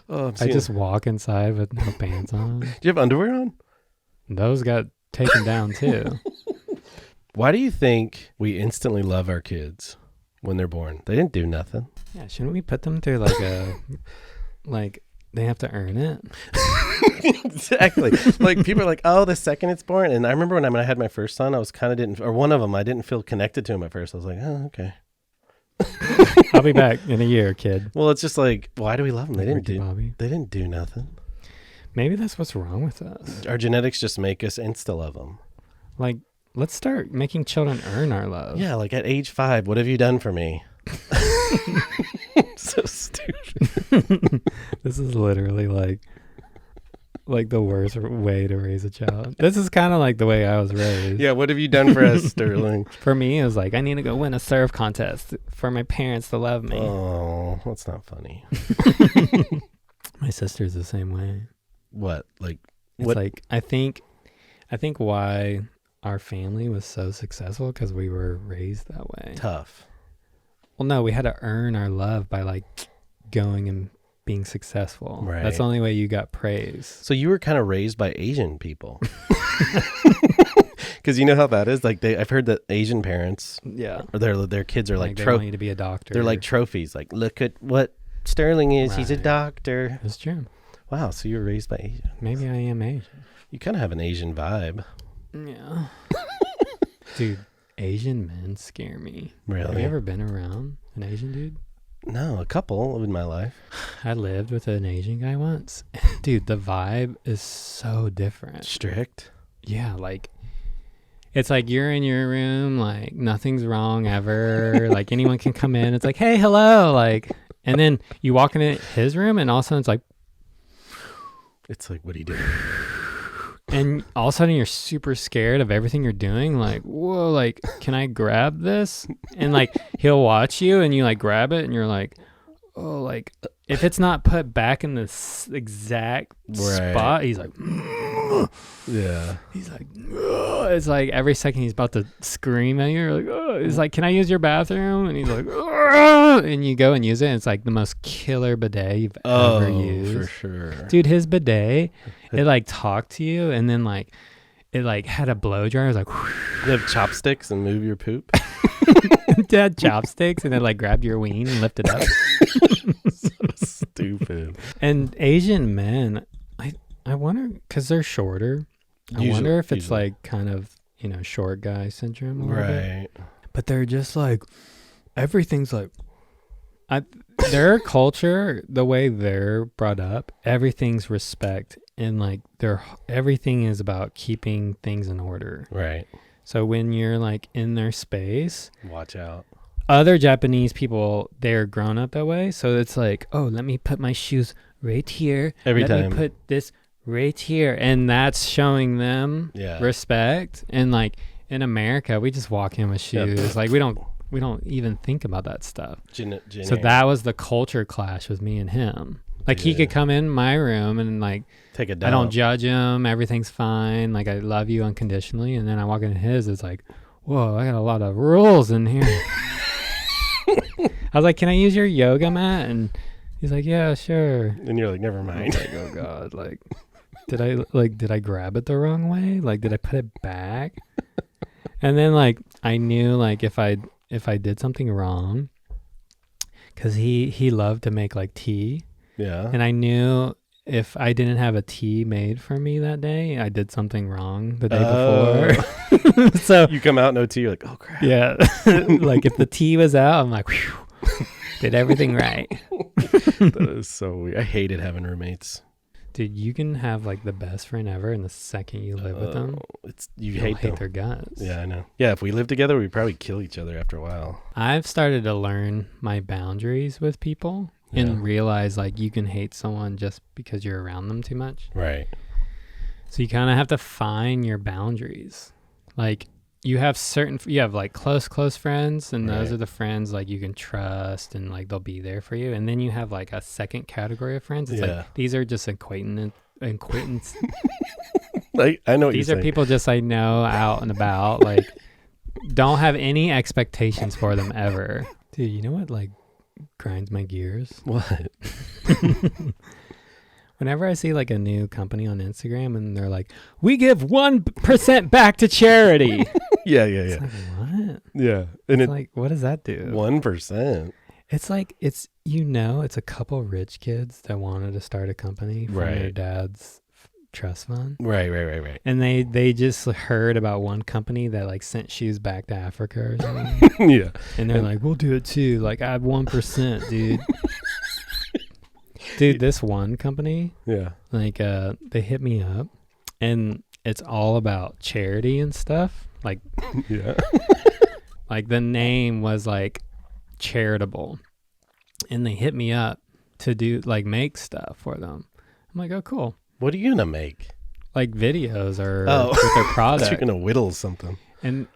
Oh, I'm I seeing- just walk inside with no pants on. Do you have underwear on? Those got taken down too. Why do you think we instantly love our kids when they're born? They didn't do nothing. Yeah, shouldn't we put them through like a, like they have to earn it? Exactly. Like people are like, oh, the second it's born. And I remember when I had my first son, I was kind of didn't, or one of them, I didn't feel connected to him at first. I was like, oh, okay. I'll be back in a year, kid. Well, it's just like, why do we love them? They didn't Ricky do. Bobby. They didn't do nothing. Maybe that's what's wrong with us. Our genetics just make us insta love them. Like, let's start making children earn our love. Yeah, like at age 5, what have you done for me? So stupid. This is literally like the worst way to raise a child. This is kind of like the way I was raised. Yeah, what have you done for us, Sterling? For me, it was like, I need to go win a surf contest for my parents to love me. Oh, that's not funny. My sister's the same way. What? Like, It's what? like, I think why our family was so successful because we were raised that way. Tough. Well, no, we had to earn our love by like going and being successful. Right. That's the only way you got praise. So you were kind of raised by Asian people. Because you know how that is? Like I've heard that Asian parents, Yeah. or their kids are like they want you to be a doctor. they're like trophies. Like, look at what Sterling is. He's a Right. doctor. It's true. Wow. So you were raised by Asian. Maybe I am Asian. You kind of have an Asian vibe. Yeah. Dude, Asian men scare me. Have Really? you ever been around an Asian dude? No, a couple in my life. I lived with an Asian guy once. Dude, the vibe is so different. Strict. Yeah, like it's like you're in your room, like nothing's wrong ever. Like anyone can come in. It's like, hey, hello. Like, and then you walk into his room and all of a sudden it's like, It's like, what do you do? and all of a sudden you're super scared of everything you're doing. Like, whoa, like, can I grab this? And like, he'll watch you and you like grab it and you're like, oh, like if it's not put back in this exact Right. spot, he's like, Yeah. he's like, "Ugh." It's like every second he's about to scream at you. You're like, oh, it's like, can I use your bathroom? And he's like, "Ugh." And you go and use it. And it's like the most killer bidet you've ever used. for sure. Dude, his bidet, it like talked to you and then like it like had a blow dryer. It was like, You have chopsticks and move your poop. it had chopsticks and then like grabbed your ween and lifted up. So stupid. And Asian men, I wonder, because they're shorter. I wonder if it's usually. like kind of, short guy syndrome. A little bit. Right. But they're just like, everything's like, their culture, the way they're brought up, everything's respect. And like everything is about keeping things in order. Right. So when you're like in their space, Watch out. other Japanese people, they're grown up that way. So it's like, oh, let me put my shoes right here. Every let time. me put this right here. And that's showing them Yeah. respect. And like in America, we just walk in with Yep. shoes. Like we don't even think about that stuff. So Generic. that was the culture clash with me and him. Like he could come in my room and like, Take a I dump. don't judge him. Everything's fine. Like I love you unconditionally. And then I walk into his, it's like, whoa, I got a lot of rules in here. I was like, can I use your yoga mat? And he's like, yeah, sure. And you're like, never I was mind. like, oh God, like, did I grab it the wrong way? Like, did I put it back? And then like, I knew like if I did something wrong, cause he loved to make like tea. Yeah. And I knew if I didn't have a tea made for me that day, I did something wrong the day before. So You come out, no tea, you're like, oh crap. yeah, like if the tea was out, I'm like, whew, did everything right. That is so weird. I hated having roommates. Dude, you can have like the best friend ever, and the second you live with them, You you'll hate them. their guts. Yeah, I know. Yeah, if we lived together, we'd probably kill each other after a while. I've started to learn my boundaries with people and realize like you can hate someone just because you're around them too much. Right. So you kind of have to find your boundaries. Like you have like close friends, and those are the friends like you can trust and like they'll be there for you. And then you have like a second category of friends. It's like these are just acquaintance. Like I know what These you're are saying. people just I know out and about. Like don't have any expectations for them ever. Dude, you know what like grinds my gears? What? Whenever I see like a new company on Instagram and they're like, we give 1% back to charity. Yeah. It's like, what? Yeah. And It's like, what does that do? 1%. It's like, it's a couple rich kids that wanted to start a company from their dad's trust fund. Right. And they just heard about one company that like sent shoes back to Africa or something. Yeah. And they're like, we'll do it too. Like, add 1%, dude. Dude, this one company, like, they hit me up, and it's all about charity and stuff. Like, like the name was like charitable, and they hit me up to do like make stuff for them. I'm like, oh, cool. What are you gonna make? Like videos or with their product. You're gonna whittle something. And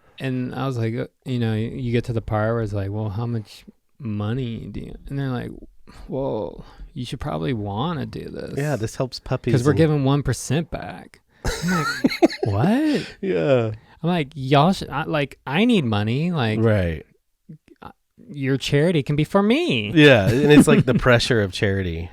I was like, you get to the part where it's like, well, how much money do you? And they're like, well, you should probably want to do this. Yeah, this helps puppies. Because we're giving 1% back. I'm like, what? Yeah. I'm like, y'all should, I need money. Like, Right. Your charity can be for me. Yeah, and it's like the pressure of charity.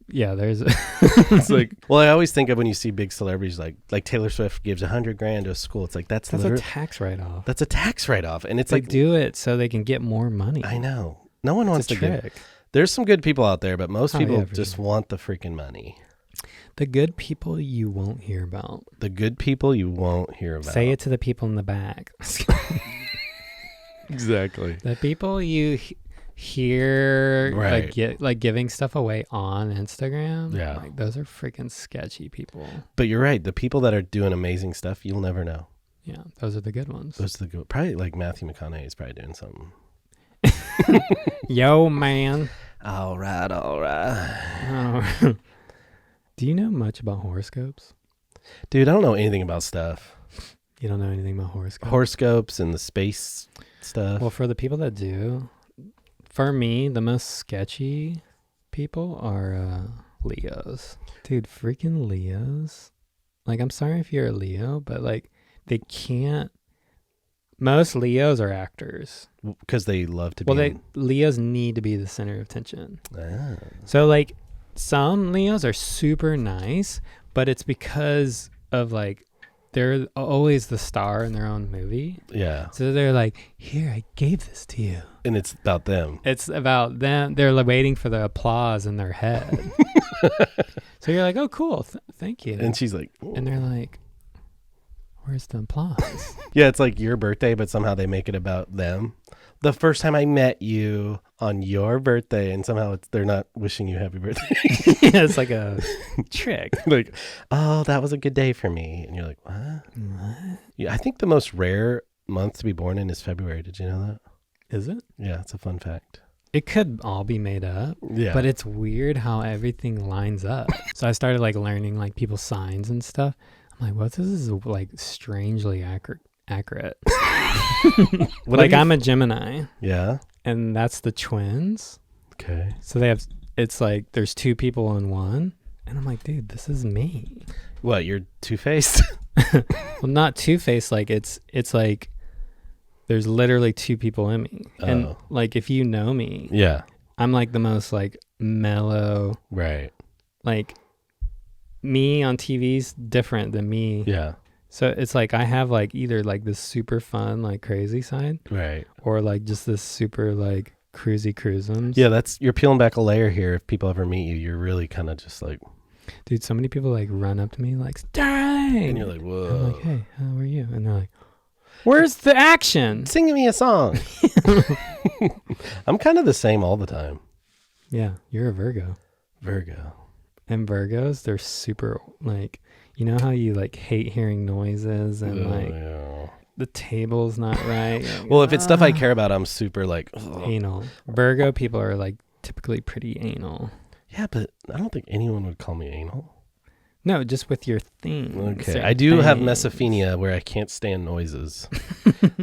Yeah, there's. It's like, well, I always think of when you see big celebrities like Taylor Swift gives $100,000 to a school. It's like that's a tax write-off. That's a tax write-off, and it's they like do it so they can get more money. I know. No one wants to trick. give. There's some good people out there, but most people yeah, just sure. want the freaking money. The good people you won't hear about. The good people you won't hear about. Say it to the people in the back. Exactly. The people you hear Right. like giving stuff away on Instagram. Yeah. Like, those are freaking sketchy people. But you're right. The people that are doing amazing stuff, you'll never know. Yeah, those are the good ones. Those are the good. Probably like Matthew McConaughey is probably doing something. Yo, man. All right. Oh. Do you know much about horoscopes? Dude, I don't know anything about stuff. You don't know anything about horoscopes? Horoscopes and the space stuff. Well, for the people that do, for me, the most sketchy people are Leos. Dude, freaking Leos. Like, I'm sorry if you're a Leo, but like, they can't. Most Leos are actors. Because they love to be. Leos need to be the center of attention. Ah. So like some Leos are super nice, but it's because of like they're always the star in their own movie. Yeah. So they're like, here, I gave this to you. And it's about them. It's about them. They're like waiting for the applause in their head. So you're like, oh, cool. Thank you. And she's like, and they're like, where's the applause? yeah, it's like your birthday, but somehow they make it about them. The first time I met you on your birthday, and somehow they're not wishing you happy birthday. Yeah, it's like a trick. Like, oh, that was a good day for me. And you're like, what? Yeah, I think the most rare month to be born in is February. Did you know that? Is it? Yeah, it's a fun fact. It could all be made up. Yeah. But it's weird how everything lines up. So I started like learning like people's signs and stuff. I'm like, what? This is like strangely accurate. Like I'm a Gemini. Yeah. And that's the twins. Okay. So it's like there's two people in one. And I'm like, dude, this is me. What, you're two-faced? Well, not two-faced. Like it's like there's literally two people in me. And like if you know me, yeah, I'm like the most like mellow. Right. Like me on TV's different than me. Yeah. So it's like I have like either like this super fun like crazy side, right, or like just this super like cruisums. Yeah, you're peeling back a layer here. If people ever meet you, you're really kind of just like Dude, so many people like run up to me like, "Dang!" And you're like, whoa. I'm like, "Hey, how are you?" And they're like, "Where's the action?" Sing me a song. I'm kind of the same all the time. Yeah, you're a Virgo. Virgo. And Virgos, they're super like, you know how you like hate hearing noises and like Yeah. the table's not right. Like, Well, if it's stuff I care about, I'm super like, ugh. anal. Virgo people are like typically pretty anal. Yeah, but I don't think anyone would call me anal. No, just with your things. Okay, certain I do have things. mesophenia where I can't stand noises.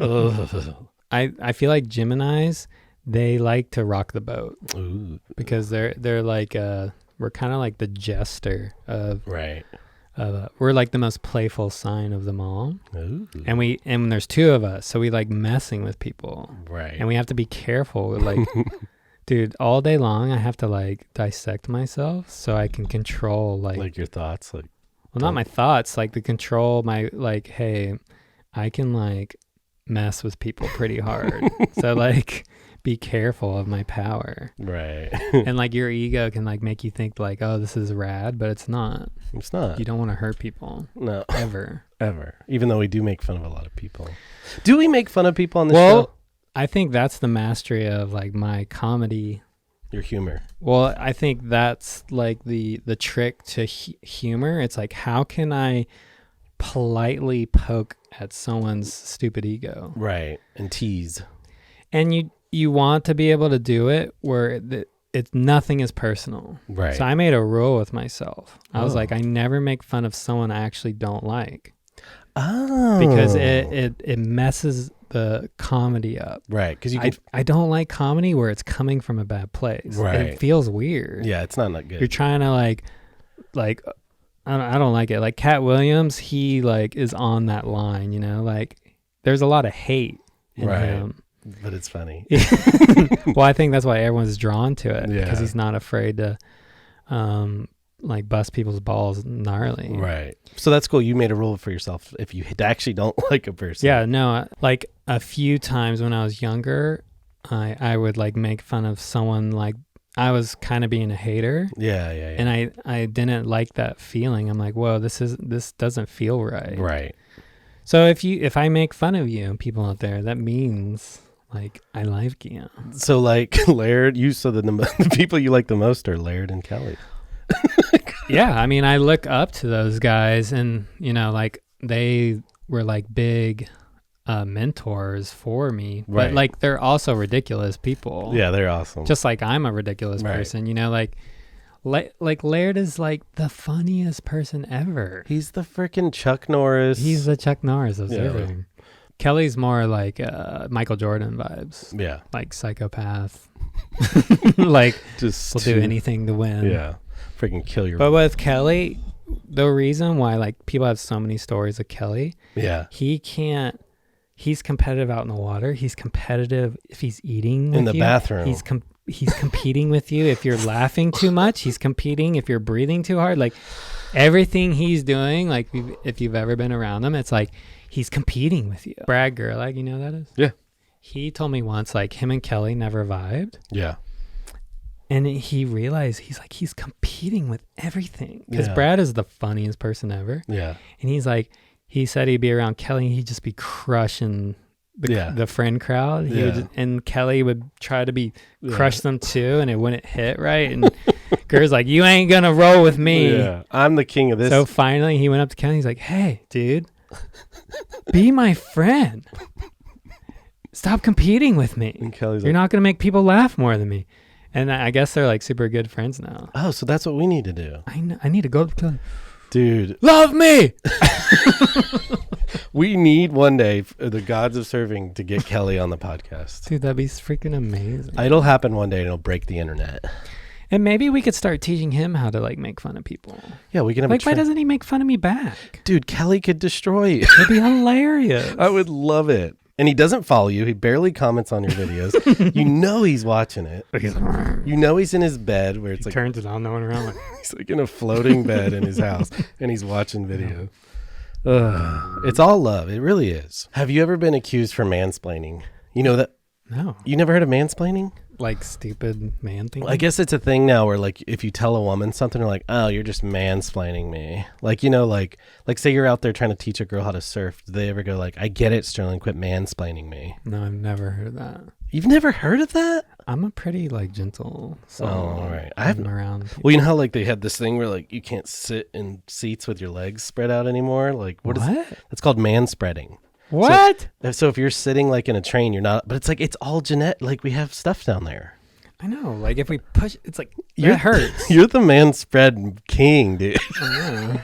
Ugh. I feel like Geminis, they like to rock the boat Ooh. because they're like we're kind of like the jester of Right. we're like the most playful sign of them all. Ooh. And there's two of us, so we like messing with people. Right. And we have to be careful. Like, dude, all day long, I have to like dissect myself so I can control like your thoughts, like well, not my thoughts, like the control my like, hey, I can like mess with people pretty hard. So like, be careful of my power. right. And like your ego can like make you think like, oh, this is rad, but it's not. It's not. You don't want to hurt people No. ever. Ever. Even though we do make fun of a lot of people. Do we make fun of people on the Well, show? I think that's the mastery of like my comedy. Your humor. Well, I think that's like the trick to humor. It's like, how can I politely poke at someone's stupid ego? Right. And tease. And you want to be able to do it where nothing is personal. Right. So I made a rule with myself. I was Oh. like, I never make fun of someone I actually don't like Oh. because it messes the comedy up. Right. Because you can. I don't like comedy where it's coming from a bad place. Right. It feels weird. Yeah, it's not that good. You're trying to like I don't like it. Like Cat Williams, he like is on that line, you know, like there's a lot of hate in Right. him. But it's funny. Well, I think that's why everyone's drawn to it because Yeah. he's not afraid to like bust people's balls gnarly. Right. So that's cool. You made a rule for yourself if you actually don't like a person. Yeah, no, like a few times when I was younger, I would like make fun of someone like I was kind of being a hater. Yeah. And I didn't like that feeling. I'm like, whoa, this doesn't feel right. Right. So if I make fun of you, people out there, that means like I like you. So like Laird, the people you like the most are Laird and Kelly. Yeah, I mean, I look up to those guys, and you know, like they were like big mentors for me. Right. But like they're also ridiculous people. Yeah, they're awesome. Just like I'm a ridiculous Right. person, you know, like Laird is like the funniest person ever. He's the freaking Chuck Norris. He's the Chuck Norris of Yeah. surfing. Kelly's more like Michael Jordan vibes, yeah, like psychopath. Like just will do anything to win. Yeah, freaking kill your. But with Kelly, the reason why like people have so many stories of Kelly, yeah, he's competitive out in the water. He's competitive if he's eating with in the you. bathroom. He's competing with you if you're laughing too much. He's competing if you're breathing too hard. Like everything he's doing, like if you've ever been around him, it's like he's competing with you. Brad Gerlach, you know who that is? Yeah. He told me once like him and Kelly never vibed. Yeah. And he realized he's competing with everything because Yeah. Brad is the funniest person ever. Yeah. And he said he'd be around Kelly and he'd just be crushing the friend crowd. He would and Kelly would try to crush them too, and it wouldn't hit right. And Ger's like, you ain't gonna roll with me. Yeah. I'm the king of this. So finally he went up to Kelly. He's like, hey, dude, be my friend. Stop competing with me. And Kelly's You're like, not gonna make people laugh more than me. And I guess they're like super good friends now. oh, so that's what we need to do, I need to go to Kelly. dude. Love me. We need one day the gods of surfing to get Kelly on the podcast. Dude, that'd be freaking amazing. It'll happen one day and it'll break the internet. And maybe we could start teaching him how to like make fun of people. Yeah, we can have Like, a why doesn't he make fun of me back? Dude, Kelly could destroy you. It'd be hilarious. I would love it. And he doesn't follow you. He barely comments on your videos. You know he's watching it. You know he's in his bed where it's like Turns it on, no one around. Like, he's like in a floating bed in his house and he's watching video. It's all love. It really is. Have you ever been accused for mansplaining? You know that? no. You never heard of mansplaining? like stupid man thing? I guess it's a thing now where like if you tell a woman something, they're like, oh, you're just mansplaining me. Like, you know, like say you're out there trying to teach a girl how to surf. Do they ever go like, I get it, Sterling, quit mansplaining me? No, I've never heard that. You've never heard of that? I'm a pretty like gentle. So all right. I I haven't haven't around. People. Well, you know how like they had this thing where like you can't sit in seats with your legs spread out anymore? Like what? That's called manspreading. What? So if you're sitting like in a train, you're not, but it's like, it's all genetic. Like we have stuff down there. I know. Like if we push, it's like It it hurts. You're the man spread king, dude. I know.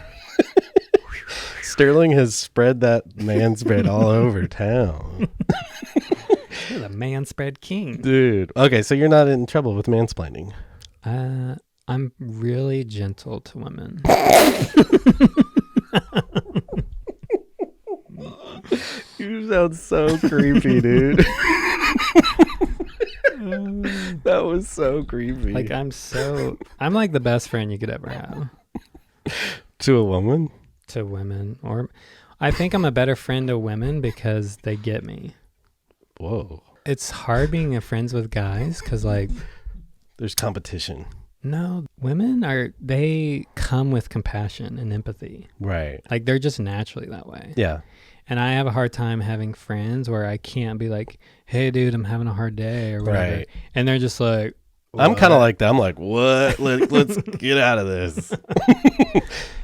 Sterling has spread that man spread all over town. You're the man spread king. Dude. Okay, so you're not in trouble with mansplaining. I'm really gentle to women. You sound so creepy, dude. That was so creepy. Like I'm like the best friend you could ever have to a woman? to women. Or I think I'm a better friend to women because they get me. Whoa. It's hard being friends with guys because like There's competition. no, they come with compassion and empathy. Right. Like they're just naturally that way. Yeah. And I have a hard time having friends where I can't be like, hey dude, I'm having a hard day or whatever. Right. And they're just like, I'm kind of "What?" like that. I'm like, what? Let's get out of this.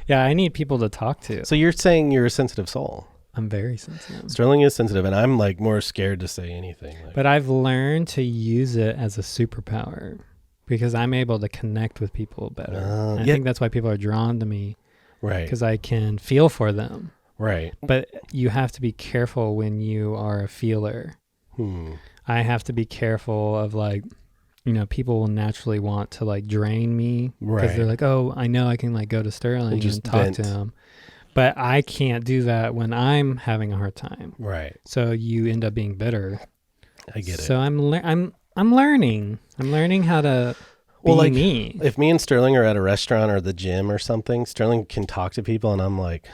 Yeah, I need people to talk to. So you're saying you're a sensitive soul. I'm very sensitive. Sterling is sensitive, and I'm like more scared to say anything. Like, But I've learned to use it as a superpower because I'm able to connect with people better. And I yeah. think that's why people are drawn to me right. because I can feel for them. Right. But you have to be careful when you are a feeler. I have to be careful of like, you know, people will naturally want to like drain me because they're like, oh, I know I can like go to Sterling and talk vent. to him. But I can't do that when I'm having a hard time. Right. So you end up being bitter. I get it. So I'm learning. I'm learning how to be Well, like, me. If me and Sterling are at a restaurant or the gym or something, Sterling can talk to people, and I'm like,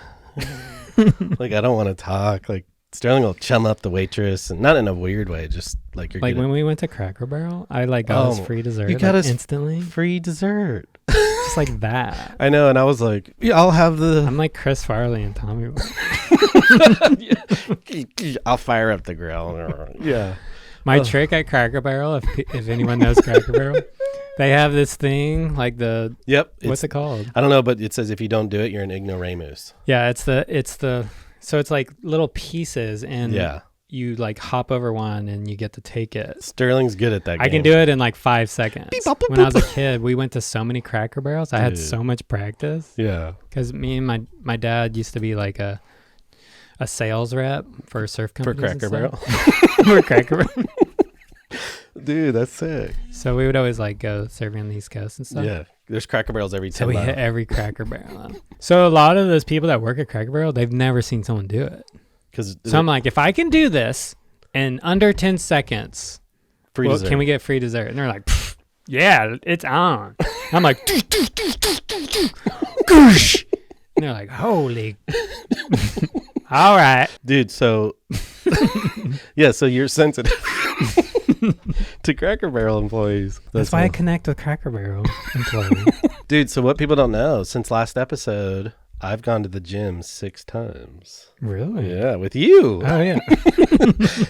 like I don't want to talk. Like Sterling will chum up the waitress, and not in a weird way, just like you're Like getting when we went to Cracker Barrel, I like got us free dessert. You got like, us instantly, free dessert. just like that. I know, and I was like, yeah, I'll have the. I'm like Chris Farley and Tommy. I'll fire up the grill. Yeah. My trick at Cracker Barrel, if anyone knows Cracker Barrel, they have this thing like the Yep. what's it called? I don't know, but it says if you don't do it, you're an ignoramus. Yeah, it's the so it's like little pieces and Yeah. you like hop over one and you get to take it. Sterling's good at that. I can game. do it in like 5 seconds. Beep, bop, boop, When I was a boop. kid, we went to so many Cracker Barrels. I had Dude. so much practice Yeah. because me and my dad used to be like a sales rep for surf For companies. Cracker Barrel. For Cracker Barrel. Dude, that's sick. So we would always like go surfing on the East Coast and stuff. Yeah. There's Cracker Barrels every 10 So we miles. hit every Cracker Barrel up. So a lot of those people that work at Cracker Barrel, they've never seen someone do it. So I'm like, if I can do this in under 10 seconds, free dessert. can we get free dessert? And they're like, yeah, it's on. I'm like, goosh. And they're like, holy. All right. Dude, so yeah, so you're sensitive to Cracker Barrel employees. That's why I cool. connect with Cracker Barrel employees. Dude, so what people don't know, since last episode, I've gone to the gym 6 times. Really? Yeah, with you. Oh, yeah.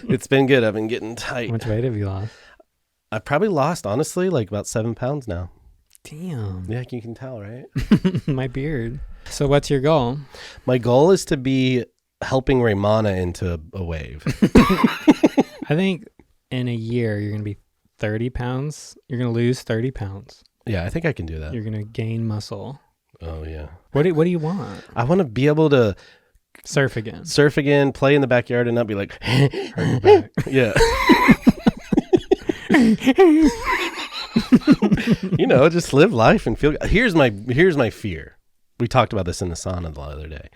It's been good. I've been getting tight. How much weight have you lost? I've probably lost, honestly, like about 7 pounds now. Damn. Yeah, you can tell, right? My beard. So what's your goal? My goal is to be helping Raymana into a wave. I think in a year, you're going to be 30 pounds. You're going to lose 30 pounds. Yeah, I think I can do that. You're going to gain muscle. Oh, yeah. What do you want? I want to be able to Surf again. surf again, play in the backyard, and not be like, Hurt your back. yeah. You know, just live life and feel. Here's my fear. We talked about this in the sauna the other day.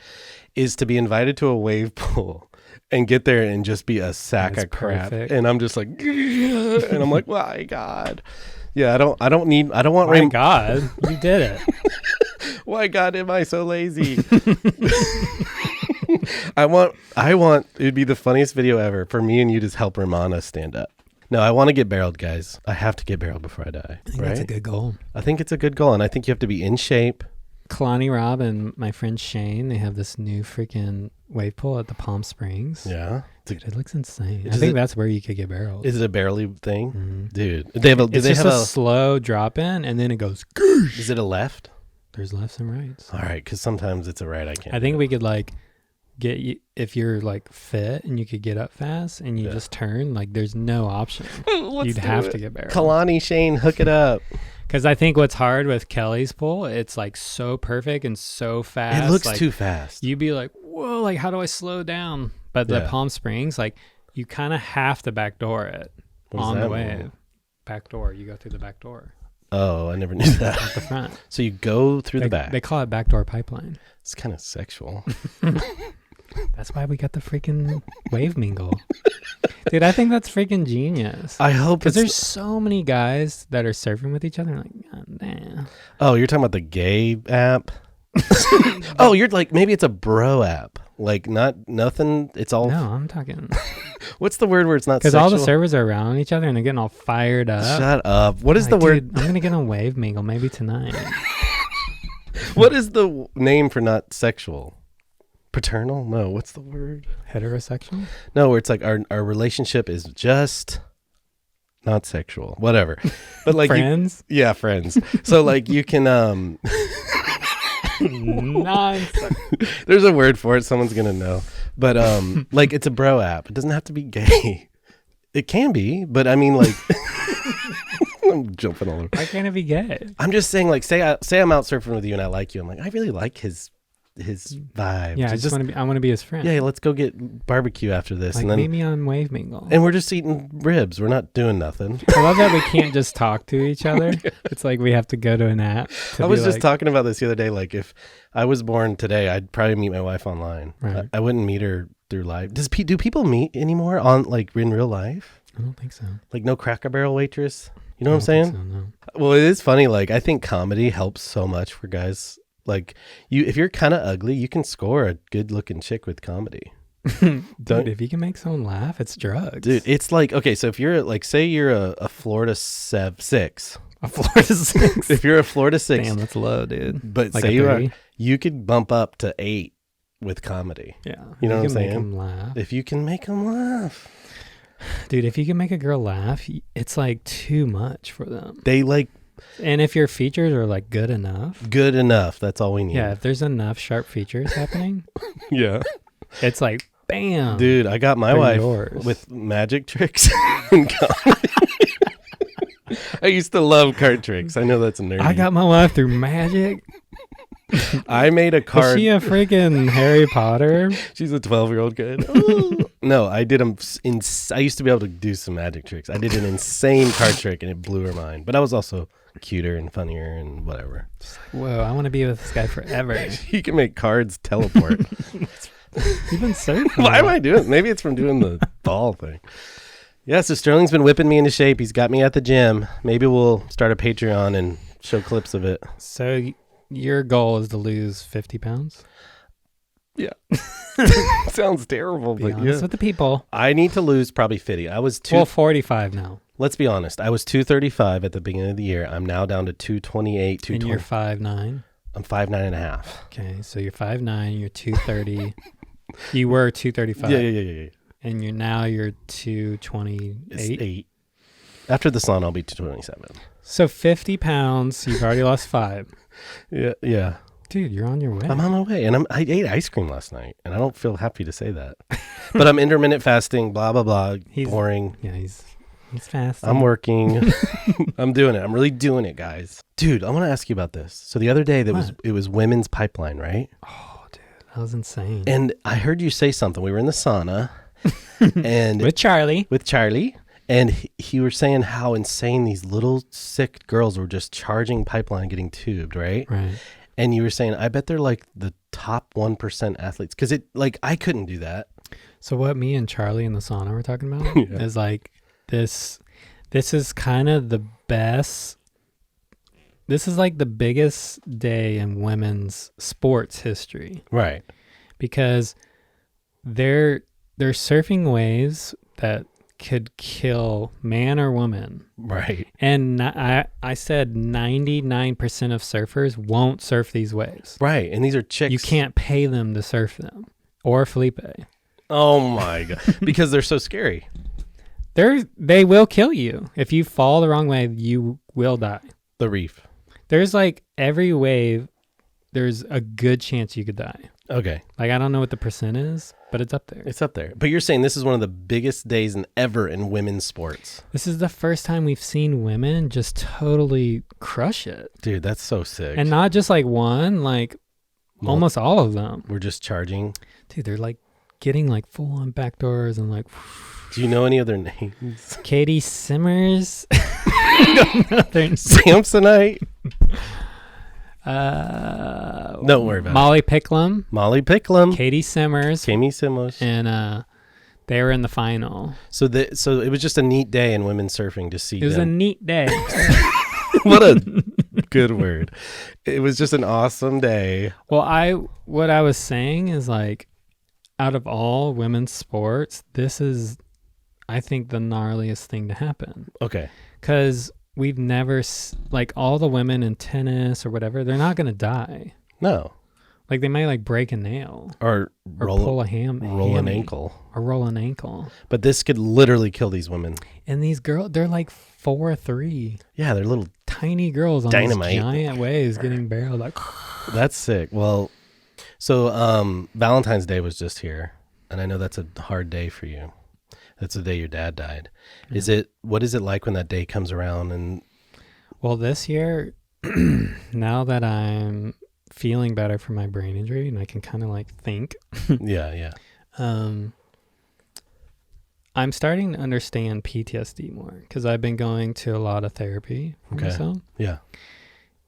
Is to be invited to a wave pool and get there and just be a sack That's of crap, perfect. and I'm just like, and I'm like, my God, yeah, I don't want My rain. God, you did it. Why God am I so lazy? I want it'd be the funniest video ever for me and you to help Ramana stand up. No, I want to get barreled, guys. I have to get barreled before I die. I think right? that's a good goal. I think it's a good goal, and I think you have to be in shape. Kalani Robb and my friend Shane, they have this new freaking wave pool at the Palm Springs. Yeah. Dude, it looks insane. I Does think it- that's where you could get barreled. Is it a barely thing? Mhm. Dude, they have a, do It's they just have a slow drop in, and then it goes. is it a left? There's lefts and rights. All right, because sometimes it's a right. I can't. I think we could like get you if you're like fit and you could get up fast and you just turn. Like, there's no option. You'd have to get barreled. Kalani, Shane, hook it up. Because I think what's hard with Kelly's pool, it's like so perfect and so fast. It looks like, too fast. You'd be like, whoa, like how do I slow down? But the Yeah. Palm Springs, like you kind of have to backdoor it What does on the that wave. mean? Backdoor, you go through the back door Oh, I never knew that. at the front. So you go through the back. They call it backdoor pipeline. It's kind of sexual. That's why we got the freaking wave mingle. Dude, I think that's freaking genius. I hope Because it's. there's so many guys that are surfing with each other. Like, God damn. Oh, you're talking about the gay app? Oh, you're like, maybe it's a bro app. Like, nothing. It's all. No, I'm talking. What's the word where it's not Because sexual? all the servers are around each other and they're getting all fired up. Shut up. What is Like, the word? dude, I'm going to get on wave mingle maybe tonight. What is the name for not sexual? Paternal? No. What's the word? Heterosexual? No, where it's like our relationship is just not sexual. Whatever. But like Friends? yeah, friends. So like you can Nonsense. there's a word for it, someone's gonna know. But like it's a bro app. It doesn't have to be gay. It can be, but I mean like I'm jumping all over. Why can't it be gay? I'm just saying, like, say I'm out surfing with you and I like you. I'm like, I really like his vibe. Yeah, I just want to be. I want to be his friend. yeah, let's go get barbecue after this, like and then meet me on wave mingle. and we're just eating ribs. We're not doing nothing. I love that we can't just talk to each other. It's like we have to go to an app. I was just talking about this the other day. Like, if I was born today, I'd probably meet my wife online. Right. I wouldn't meet her through live. Do people meet anymore on like in real life? I don't think so. Like no Cracker Barrel waitress. You know I what I'm don't think saying? so, no. Well, it is funny. Like, I think comedy helps so much for guys. Like, if you're kind of ugly, you can score a good-looking chick with comedy. Dude, if you can make someone laugh, it's drugs. Dude, it's like, okay, so if you're like, say you're a Florida 6. a Florida 6. If you're a Florida 6, Damn, that's low, dude. but Like say a you 30? you could bump up to 8 with comedy. Yeah, You know what I'm can make saying? them laugh. If you can make them laugh. Dude, if you can make a girl laugh, it's like too much for them. They like And if your features are like good enough, good enough. That's all we need. yeah, if there's enough sharp features happening, Yeah. it's like bam. Dude, I got my They're wife yours. with magic tricks and comedy. I used to love card tricks. I know that's nerdy. I got my wife through magic. I made a Is card. she a freaking Harry Potter? She's a 12-year-old kid. No, I did them. I used to be able to do some magic tricks. I did an insane card trick and it blew her mind. But I was also cuter and funnier and whatever. Whoa, I want to be with this guy forever. He can make cards teleport. You've been surfing. Why am I doing? Maybe it's from doing the ball thing. Yeah, so Sterling's been whipping me into shape. He's got me at the gym. Maybe we'll start a Patreon and show clips of it. So your goal is to lose 50 pounds? Yeah. Sounds terrible, Be but honest yeah. with the people. I need to lose probably 50. I was Well, 45 now. Let's be honest. I was 235 at the beginning of the year. I'm now down to 228, And 220. you're 5'9". I'm 5'9.5". Okay, so you're 5'9", you're 230. You were 235. Yeah. And you're 228. It's 8. After the sun, I'll be 227. So 50 pounds, you've already lost 5. Yeah. Dude, you're on your way. I'm on my way, and I ate ice cream last night, and I don't feel happy to say that. But I'm intermittent fasting, blah, blah, blah, boring. Yeah, he's fast. I'm working. I'm doing it. I'm really doing it, guys. Dude, I want to ask you about this. So the other day, it was women's pipeline, right? Oh, dude, that was insane. And I heard you say something. We were in the sauna, and With Charlie. And he was saying how insane these little sick girls were just charging pipeline and getting tubed, right? Right. And you were saying, I bet they're like the top 1% athletes. Because I couldn't do that. So what me and Charlie in the sauna were talking about Yeah. is like this is kind of the best. This is like the biggest day in women's sports history. Right. Because they're surfing waves that could kill man or woman. Right. And I said 99% of surfers won't surf these waves. Right. And these are chicks. You can't pay them to surf them. Or Felipe. Oh my God. Because they're so scary. They will kill you. If you fall the wrong way, you will die. The reef. There's like every wave, there's a good chance you could die. Okay. Like, I don't know what the percent is, but it's up there. It's up there. But you're saying this is one of the biggest days ever in women's sports. This is the first time we've seen women just totally crush it. Dude, that's so sick. And not just like one, like almost all of them. We're just charging. Dude, they're like getting like full on backdoors and like. Do you know any other names? Katie Simmers. I don't know their names. Samsonite. Don't worry about Molly Picklum. Molly Picklum. Katie Simmers. Kami Simmers. And they were in the final. So it was just a neat day in women's surfing to see It was a neat day. What a good word. It was just an awesome day. Well, what I was saying is like, out of all women's sports, this is, I think, the gnarliest thing to happen. Okay. Because we've never, like all the women in tennis or whatever, they're not going to die. No. Like they might like break a nail. Or pull a roll an ankle. Or roll an ankle. But this could literally kill these women. And these girls, they're like 4'3". Yeah, they're little tiny girls on dynamite. these giant waves getting barreled. Like, that's sick. Well, so Valentine's Day was just here, and I know that's a hard day for you. That's the day your dad died. Yeah. What is it like when that day comes around? And well, this year, now that I'm feeling better from my brain injury and I can kind of like think. Yeah. I'm starting to understand PTSD more because I've been going to a lot of therapy for myself. Yeah.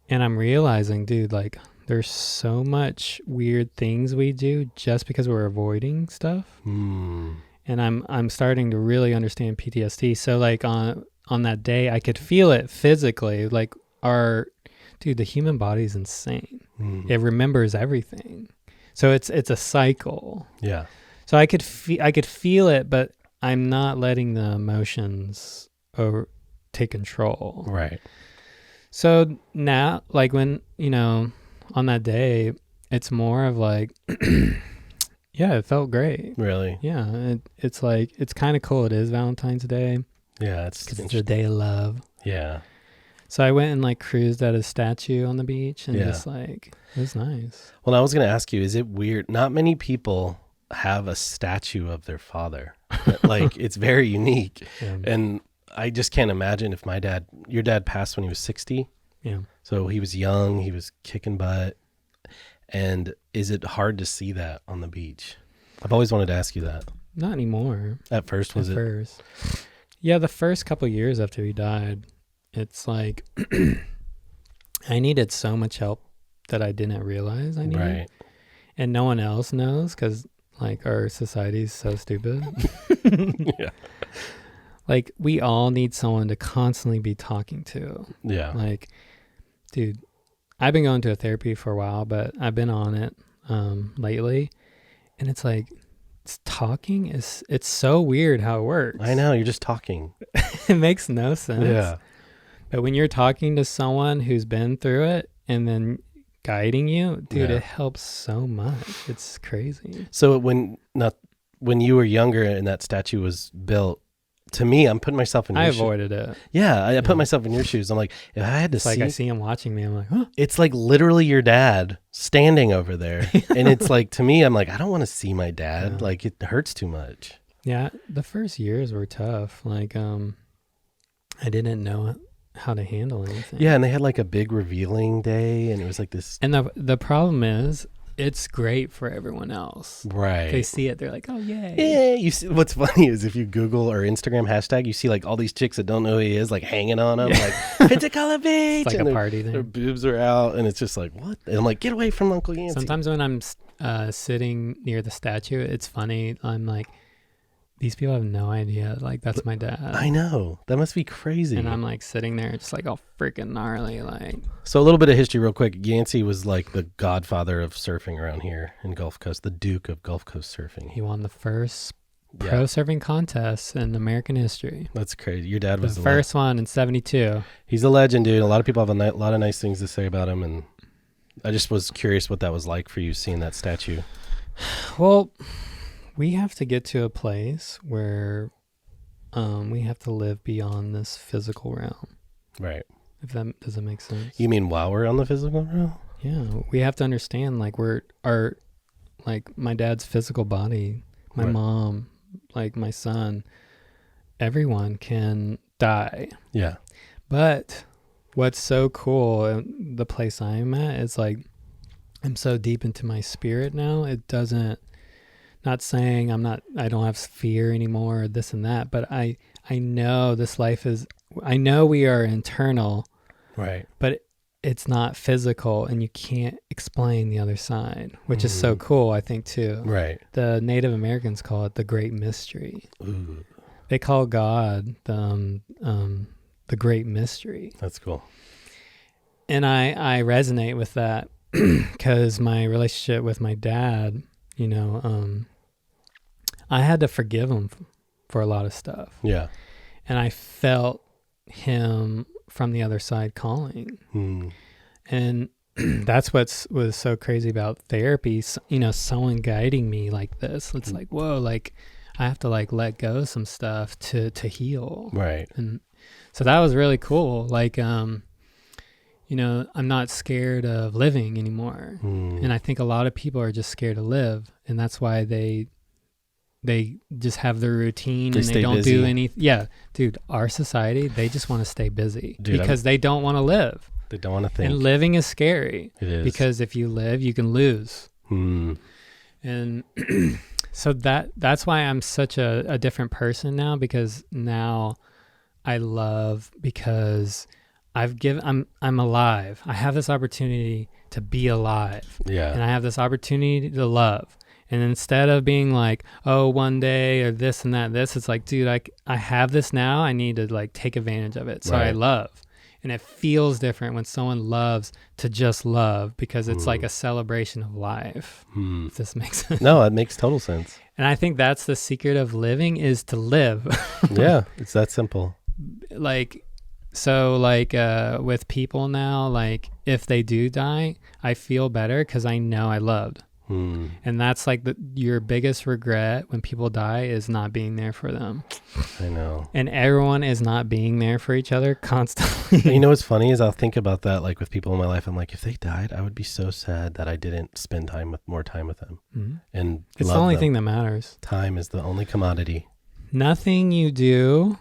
And I'm realizing, dude, like there's so much weird things we do just because we're avoiding stuff. And I'm starting to really understand PTSD. So like on that day, I could feel it physically. Like the human body is insane. It remembers everything. So it's a cycle. Yeah. So I could feel it, but I'm not letting the emotions take control. Right. So now, like when, on that day, it's more of like, yeah, it felt great. Really? Yeah. It's like, it's kind of cool. It is Valentine's Day. Yeah. It's the day of love. Yeah. So I went and like cruised at a statue on the beach and just like, it was nice. Well, I was going to ask you, is it weird? Not many people have a statue of their father. Like it's very unique. Yeah. And I just can't imagine if your dad passed when he was 60. Yeah. So he was young, he was kicking butt. And is it hard to see that on the beach? I've always wanted to ask you that. Not anymore. At first, was it? At first. Yeah, the first couple of years after he died, it's like I needed so much help that I didn't realize I needed. Right. And no one else knows because like our society's so stupid. Yeah. Like we all need someone to constantly be talking to. Yeah. Like, dude, I've been going to a therapy for a while, but I've been on it lately. And it's like, it's so weird how it works. I know, you're just talking. It makes no sense. Yeah. But when you're talking to someone who's been through it and then guiding you, dude, it helps so much. It's crazy. So when you were younger and that statue was built, to me, I'm putting myself in your shoes. I avoided it. Yeah, I put myself in your shoes. I'm like, if I had to it's like I see him watching me, I'm like, huh? It's like literally your dad standing over there. And it's like, to me, I'm like, I don't want to see my dad. Yeah. Like, it hurts too much. Yeah, the first years were tough. Like, I didn't know how to handle anything. Yeah, and they had like a big revealing day, and it was like this. And the problem is, it's great for everyone else. Right. They see it, they're like, oh, yay. Yeah, you see, what's funny is if you Google or Instagram hashtag, you see like all these chicks that don't know who he is, like hanging on him, like, Pensacola Beach. It's like and a party thing. Their boobs are out, and it's just like, what? And I'm like, get away from Uncle Yancey. Sometimes when I'm sitting near the statue, it's funny. I'm like, these people have no idea. Like, that's my dad. I know. That must be crazy. And I'm like sitting there just like all freaking gnarly. Like, so a little bit of history real quick. Yancey was like the godfather of surfing around here in Gulf Coast, the Duke of Gulf Coast surfing. He won the first pro surfing contests in American history. That's crazy. Your dad The was first one in 72. He's a legend, dude. A lot of people have a lot of nice things to say about him, and I just was curious what that was like for you seeing that statue. Well, we have to get to a place where we have to live beyond this physical realm. Right. If that does that make sense? You mean while we're on the physical realm? Yeah, we have to understand like like my dad's physical body, my Right. mom, like my son, everyone can die. Yeah. But what's so cool, the place I'm at, is like I'm so deep into my spirit now. It doesn't, not saying I don't have fear anymore, or this and that, but I know this life is, I know we are internal, Right. but it's not physical, and you can't explain the other side, which is so cool, I think, too. Right. The Native Americans call it the Great Mystery. Ooh, They call God the Great Mystery. that's cool. And I resonate with that because my relationship with my dad, you know, I had to forgive him for a lot of stuff. Yeah. And I felt him from the other side calling. And that's was so crazy about therapy. You know, someone guiding me like this. It's like, whoa, like I have to like let go of some stuff to heal. Right. And so that was really cool. Like, you know, I'm not scared of living anymore. And I think a lot of people are just scared to live. And that's why they just have their routine and they don't do anything. Yeah, dude, our society, they just want to stay busy because they don't want to live. They don't want to think. And living is scary. It is. Because if you live, you can lose. And so that's why I'm such a different person now, because now I love because I'm alive. I have this opportunity to be alive. Yeah. And I have this opportunity to love. And instead of being like, oh, one day or this and that, it's like, dude, I have this now. I need to like take advantage of it. So I love. And it feels different when someone loves to just love, because it's like a celebration of life. If this makes sense. No, it makes total sense. And I think that's the secret of living, is to live. Yeah, it's that simple. Like, so like with people now, like if they do die, I feel better because I know I loved. And that's like your biggest regret when people die, is not being there for them. I know. And everyone is not being there for each other constantly. You know what's funny is I'll think about that, like with people in my life. I'm like, if they died, I would be so sad that I didn't spend more time with them. And It's the love only them. thing that matters. Time is the only commodity. Nothing you do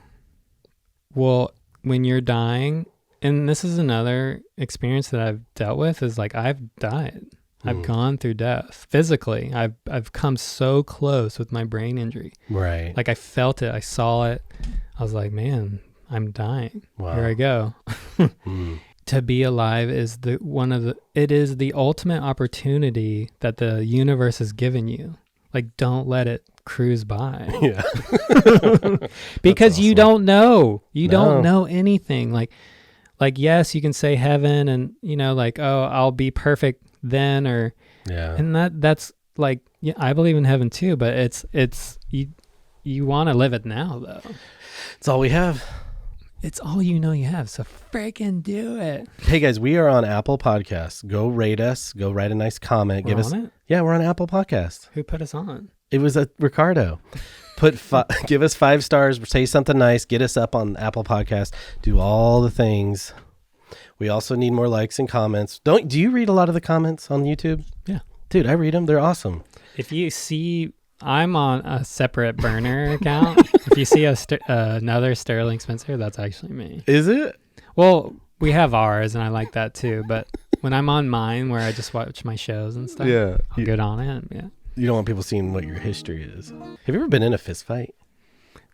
will, when you're dying, and this is another experience that I've dealt with, is like I've died. I've gone through death physically. I've come so close with my brain injury. Right. Like I felt it. I saw it. I was like, man, I'm dying. Wow. Here I go. To be alive is it is the ultimate opportunity that the universe has given you. Like, don't let it cruise by. Yeah. Because you awesome. don't know. You don't No. know anything. Like, yes, you can say heaven and, you know, like, oh, I'll be perfect then, or, Yeah. and that's like, yeah, I believe in heaven too, but it's you want to live it now though. It's all we have. It's all you know you have. So freaking do it. Hey guys, we are on Apple Podcasts. Go rate us. Go write a nice comment. We're on it? Yeah, we're on Apple Podcasts. Who put us on? It was Ricardo. Give us 5 stars. Say something nice. Get us up on Apple Podcasts. Do all the things. We also need more likes and comments. Do you read a lot of the comments on YouTube? Yeah. Dude, I read them. They're awesome. If you see, I'm on a separate burner account. If you see another Sterling Spencer, that's actually me. Is it? Well, we have ours, and I like that too. But when I'm on mine, where I just watch my shows and stuff, Yeah. I'll get on it. Yeah. You don't want people seeing what your history is. Have you ever been in a fist fight?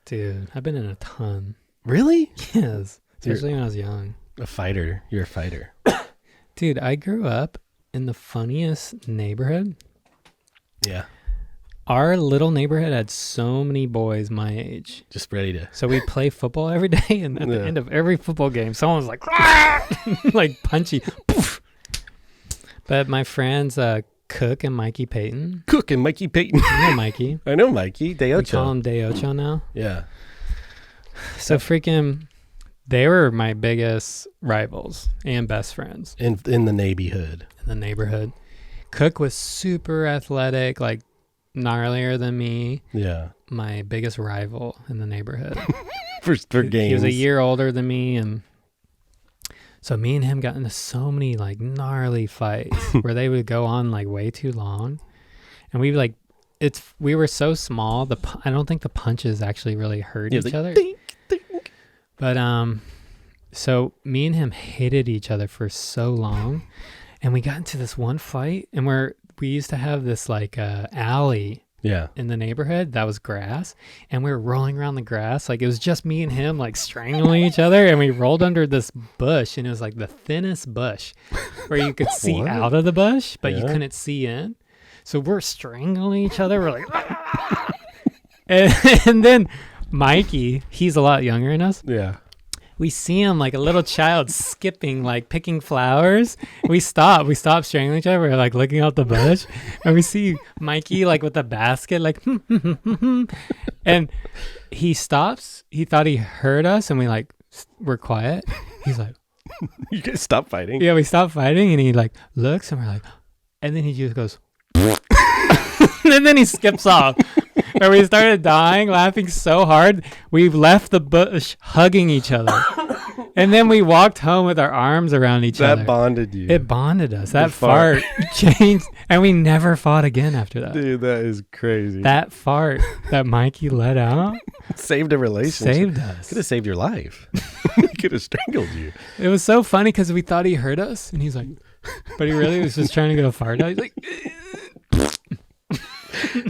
Dude, I've been in a ton. Really? Yes. Especially when I was young. A fighter. You're a fighter. Dude, I grew up in the funniest neighborhood. Yeah. Our little neighborhood had so many boys my age. Just ready to. So we play football every day, and at the Yeah. end of every football game, someone was like, like punchy. Poof. But my friends Cook and Mikey Payton. Cook and Mikey Payton. You know Mikey. I know Mikey. De We call Ocho. him De Ocho now. Yeah. So freaking, they were my biggest rivals and best friends In the neighborhood. in the neighborhood. Cook was super athletic, like gnarlier than me. Yeah. My biggest rival in the neighborhood. For games. He was a year older than me, and so me and him got into so many like gnarly fights where they would go on like way too long, and we were so small. I don't think the punches actually really hurt Yeah, each like, other. ding, ding. But so me and him hated each other for so long, and we got into this one fight, and we used to have this like alley Yeah. in the neighborhood that was grass, and we were rolling around the grass like it was just me and him like strangling each other, and we rolled under this bush, and it was like the thinnest bush where you could see What? out of the bush but you Yeah. couldn't see in, so we're strangling each other. We're like and then Mikey, he's a lot younger than us. Yeah. We see him like a little child skipping, like picking flowers. We stop strangling each other. We're like looking out the bush, and we see Mikey like with a basket, like, and he stops. He thought he heard us, and we're quiet. He's like, You guys stop fighting. yeah, we stopped fighting, and he like looks, and we're like, and then he just goes, and then he skips off. And we started dying, laughing so hard, we left the bush hugging each other. And then we walked home with our arms around each other. That bonded you. It bonded us. That fart. fart changed, and we never fought again after that. Dude, that is crazy. That fart that Mikey let out saved a relationship. saved us. Could have saved your life. He could have strangled you. It was so funny because we thought he heard us, and he's like, but he really was just trying to get a fart out. He's like,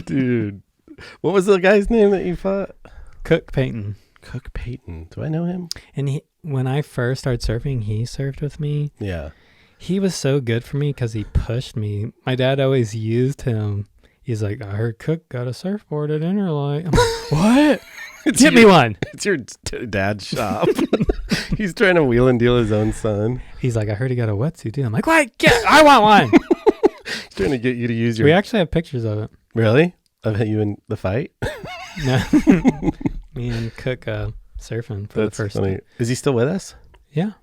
Dude. What was the guy's name that you fought? Cook Payton. Cook Payton. Do I know him? And when I first started surfing, he surfed with me. Yeah. He was so good for me because he pushed me. My dad always used him. He's like, I heard Cook got a surfboard at Interlight. I'm like, what? Get me one. It's your dad's shop. He's trying to wheel and deal his own son. He's like, I heard he got a wetsuit too. I'm like, what? I want one. He's trying to get you to use your... We actually have pictures of it. Really? Of you in the fight? No. Me and Cook surfing for the first funny. time. Is he still with us? Yeah.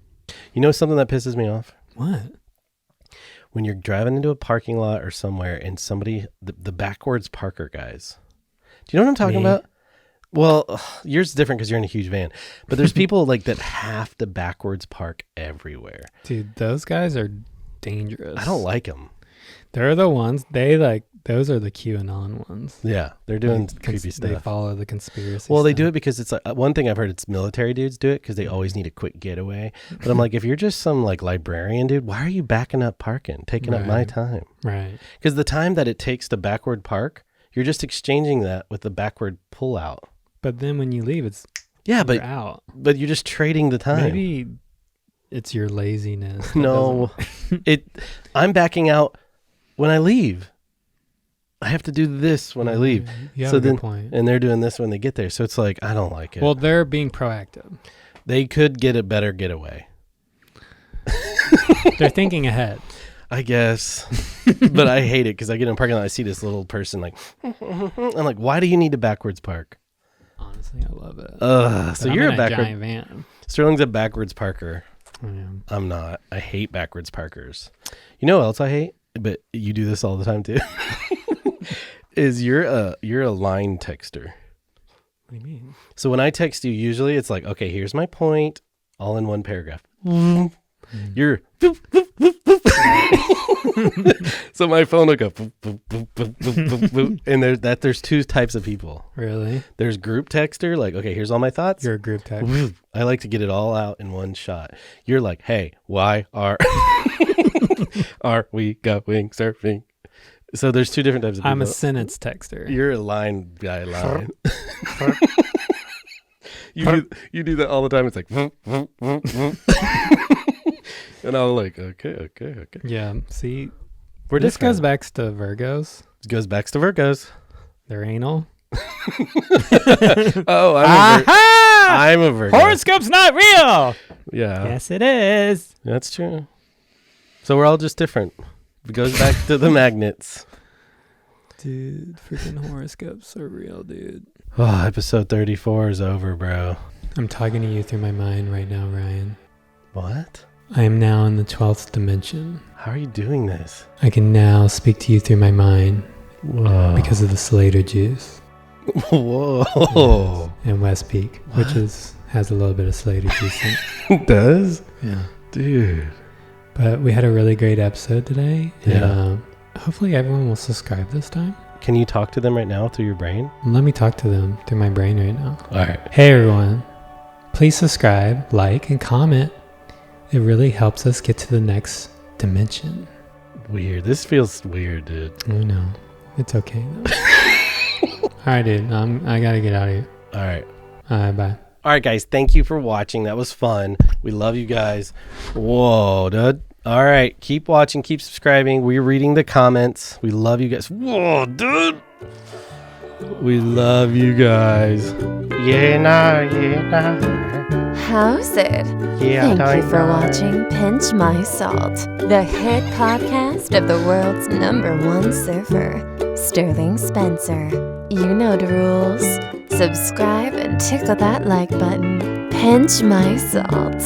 You know something that pisses me off? What? When you're driving into a parking lot or somewhere and somebody, the backwards parker guys. Do you know what I'm talking Me? about? Well, yours is different because you're in a huge van. But there's people like that have to backwards park everywhere. Dude, those guys are dangerous. I don't like them. They're the ones, those are the QAnon ones. Yeah, they're doing Like, creepy They stuff. follow the conspiracy Well, they stuff. do it because it's like one thing I've heard. It's military dudes do it because they always need a quick getaway. But I'm like, if you're just some like librarian dude, why are you backing up parking, taking up my Right. time? Right. Because the time that it takes to backward park, you're just exchanging that with the backward pull out. But then when you leave, it's Yeah, you're but out. you're just trading the time. Maybe it's your laziness. that No, I'm backing out when I leave. I have to do this when I leave. You have So a good then- point. And they're doing this when they get there. So it's like, I don't like it. Well, they're being proactive. They could get a better getaway, They're thinking ahead. I guess. But I hate it because I get in a parking lot, I see this little person like, I'm like, why do you need to backwards park? Honestly, I love it. So But you're I'm a in backward. giant van. Sterling's a backwards parker. I am. I'm not. I hate backwards parkers. You know what else I hate? But you do this all the time too. Is you're a line texter. What do you mean? So when I text you, usually it's like, okay, here's my point, all in one paragraph. You're so my phone will go and there's two types of people. Really? There's group texter, like, okay, here's all my thoughts. You're a group text. I like to get it all out in one shot. You're like, hey, why are we going surfing? So there's two different types of people. I'm a sentence texter. You're a line guy line. You do that all the time. It's like, and I'm like, okay. Yeah. See, We're this different. goes back to Virgos. Goes back to Virgos. They're anal. Oh, Aha! I'm a Virgo. Horoscope's not real. Yeah, Yes, it is. that's true. So we're all just different. It goes back to the magnets. Dude, freaking horoscopes are real, dude. Oh, episode 34 is over, bro. I'm talking to you through my mind right now, Ryan. What? I am now in the 12th dimension. How are you doing this? I can now speak to you through my mind Whoa. because of the Slater juice. Whoa. And West Peak, which has a little bit of Slater juice in it. It does? Yeah. Dude. But we had a really great episode today. Yeah. And, hopefully everyone will subscribe this time. Can you talk to them right now through your brain? Let me talk to them through my brain right now. All right. Hey everyone, please subscribe, like, and comment. It really helps us get to the next dimension. Weird. This feels weird, dude. I know. It's okay though. Alright dude, I gotta get out of here. All right. Alright, bye. All right, guys. Thank you for watching. That was fun. We love you guys. Whoa, dude. All right. Keep watching. Keep subscribing. We're reading the comments. We love you guys. Whoa, dude. We love you guys. Yeah, nah. How's it? Yeah, Thank you for watching Pinch My Salt, the hit podcast of the world's #1 surfer, Sterling Spencer. You know the rules. Subscribe and tickle that like button. Pinch My Salt.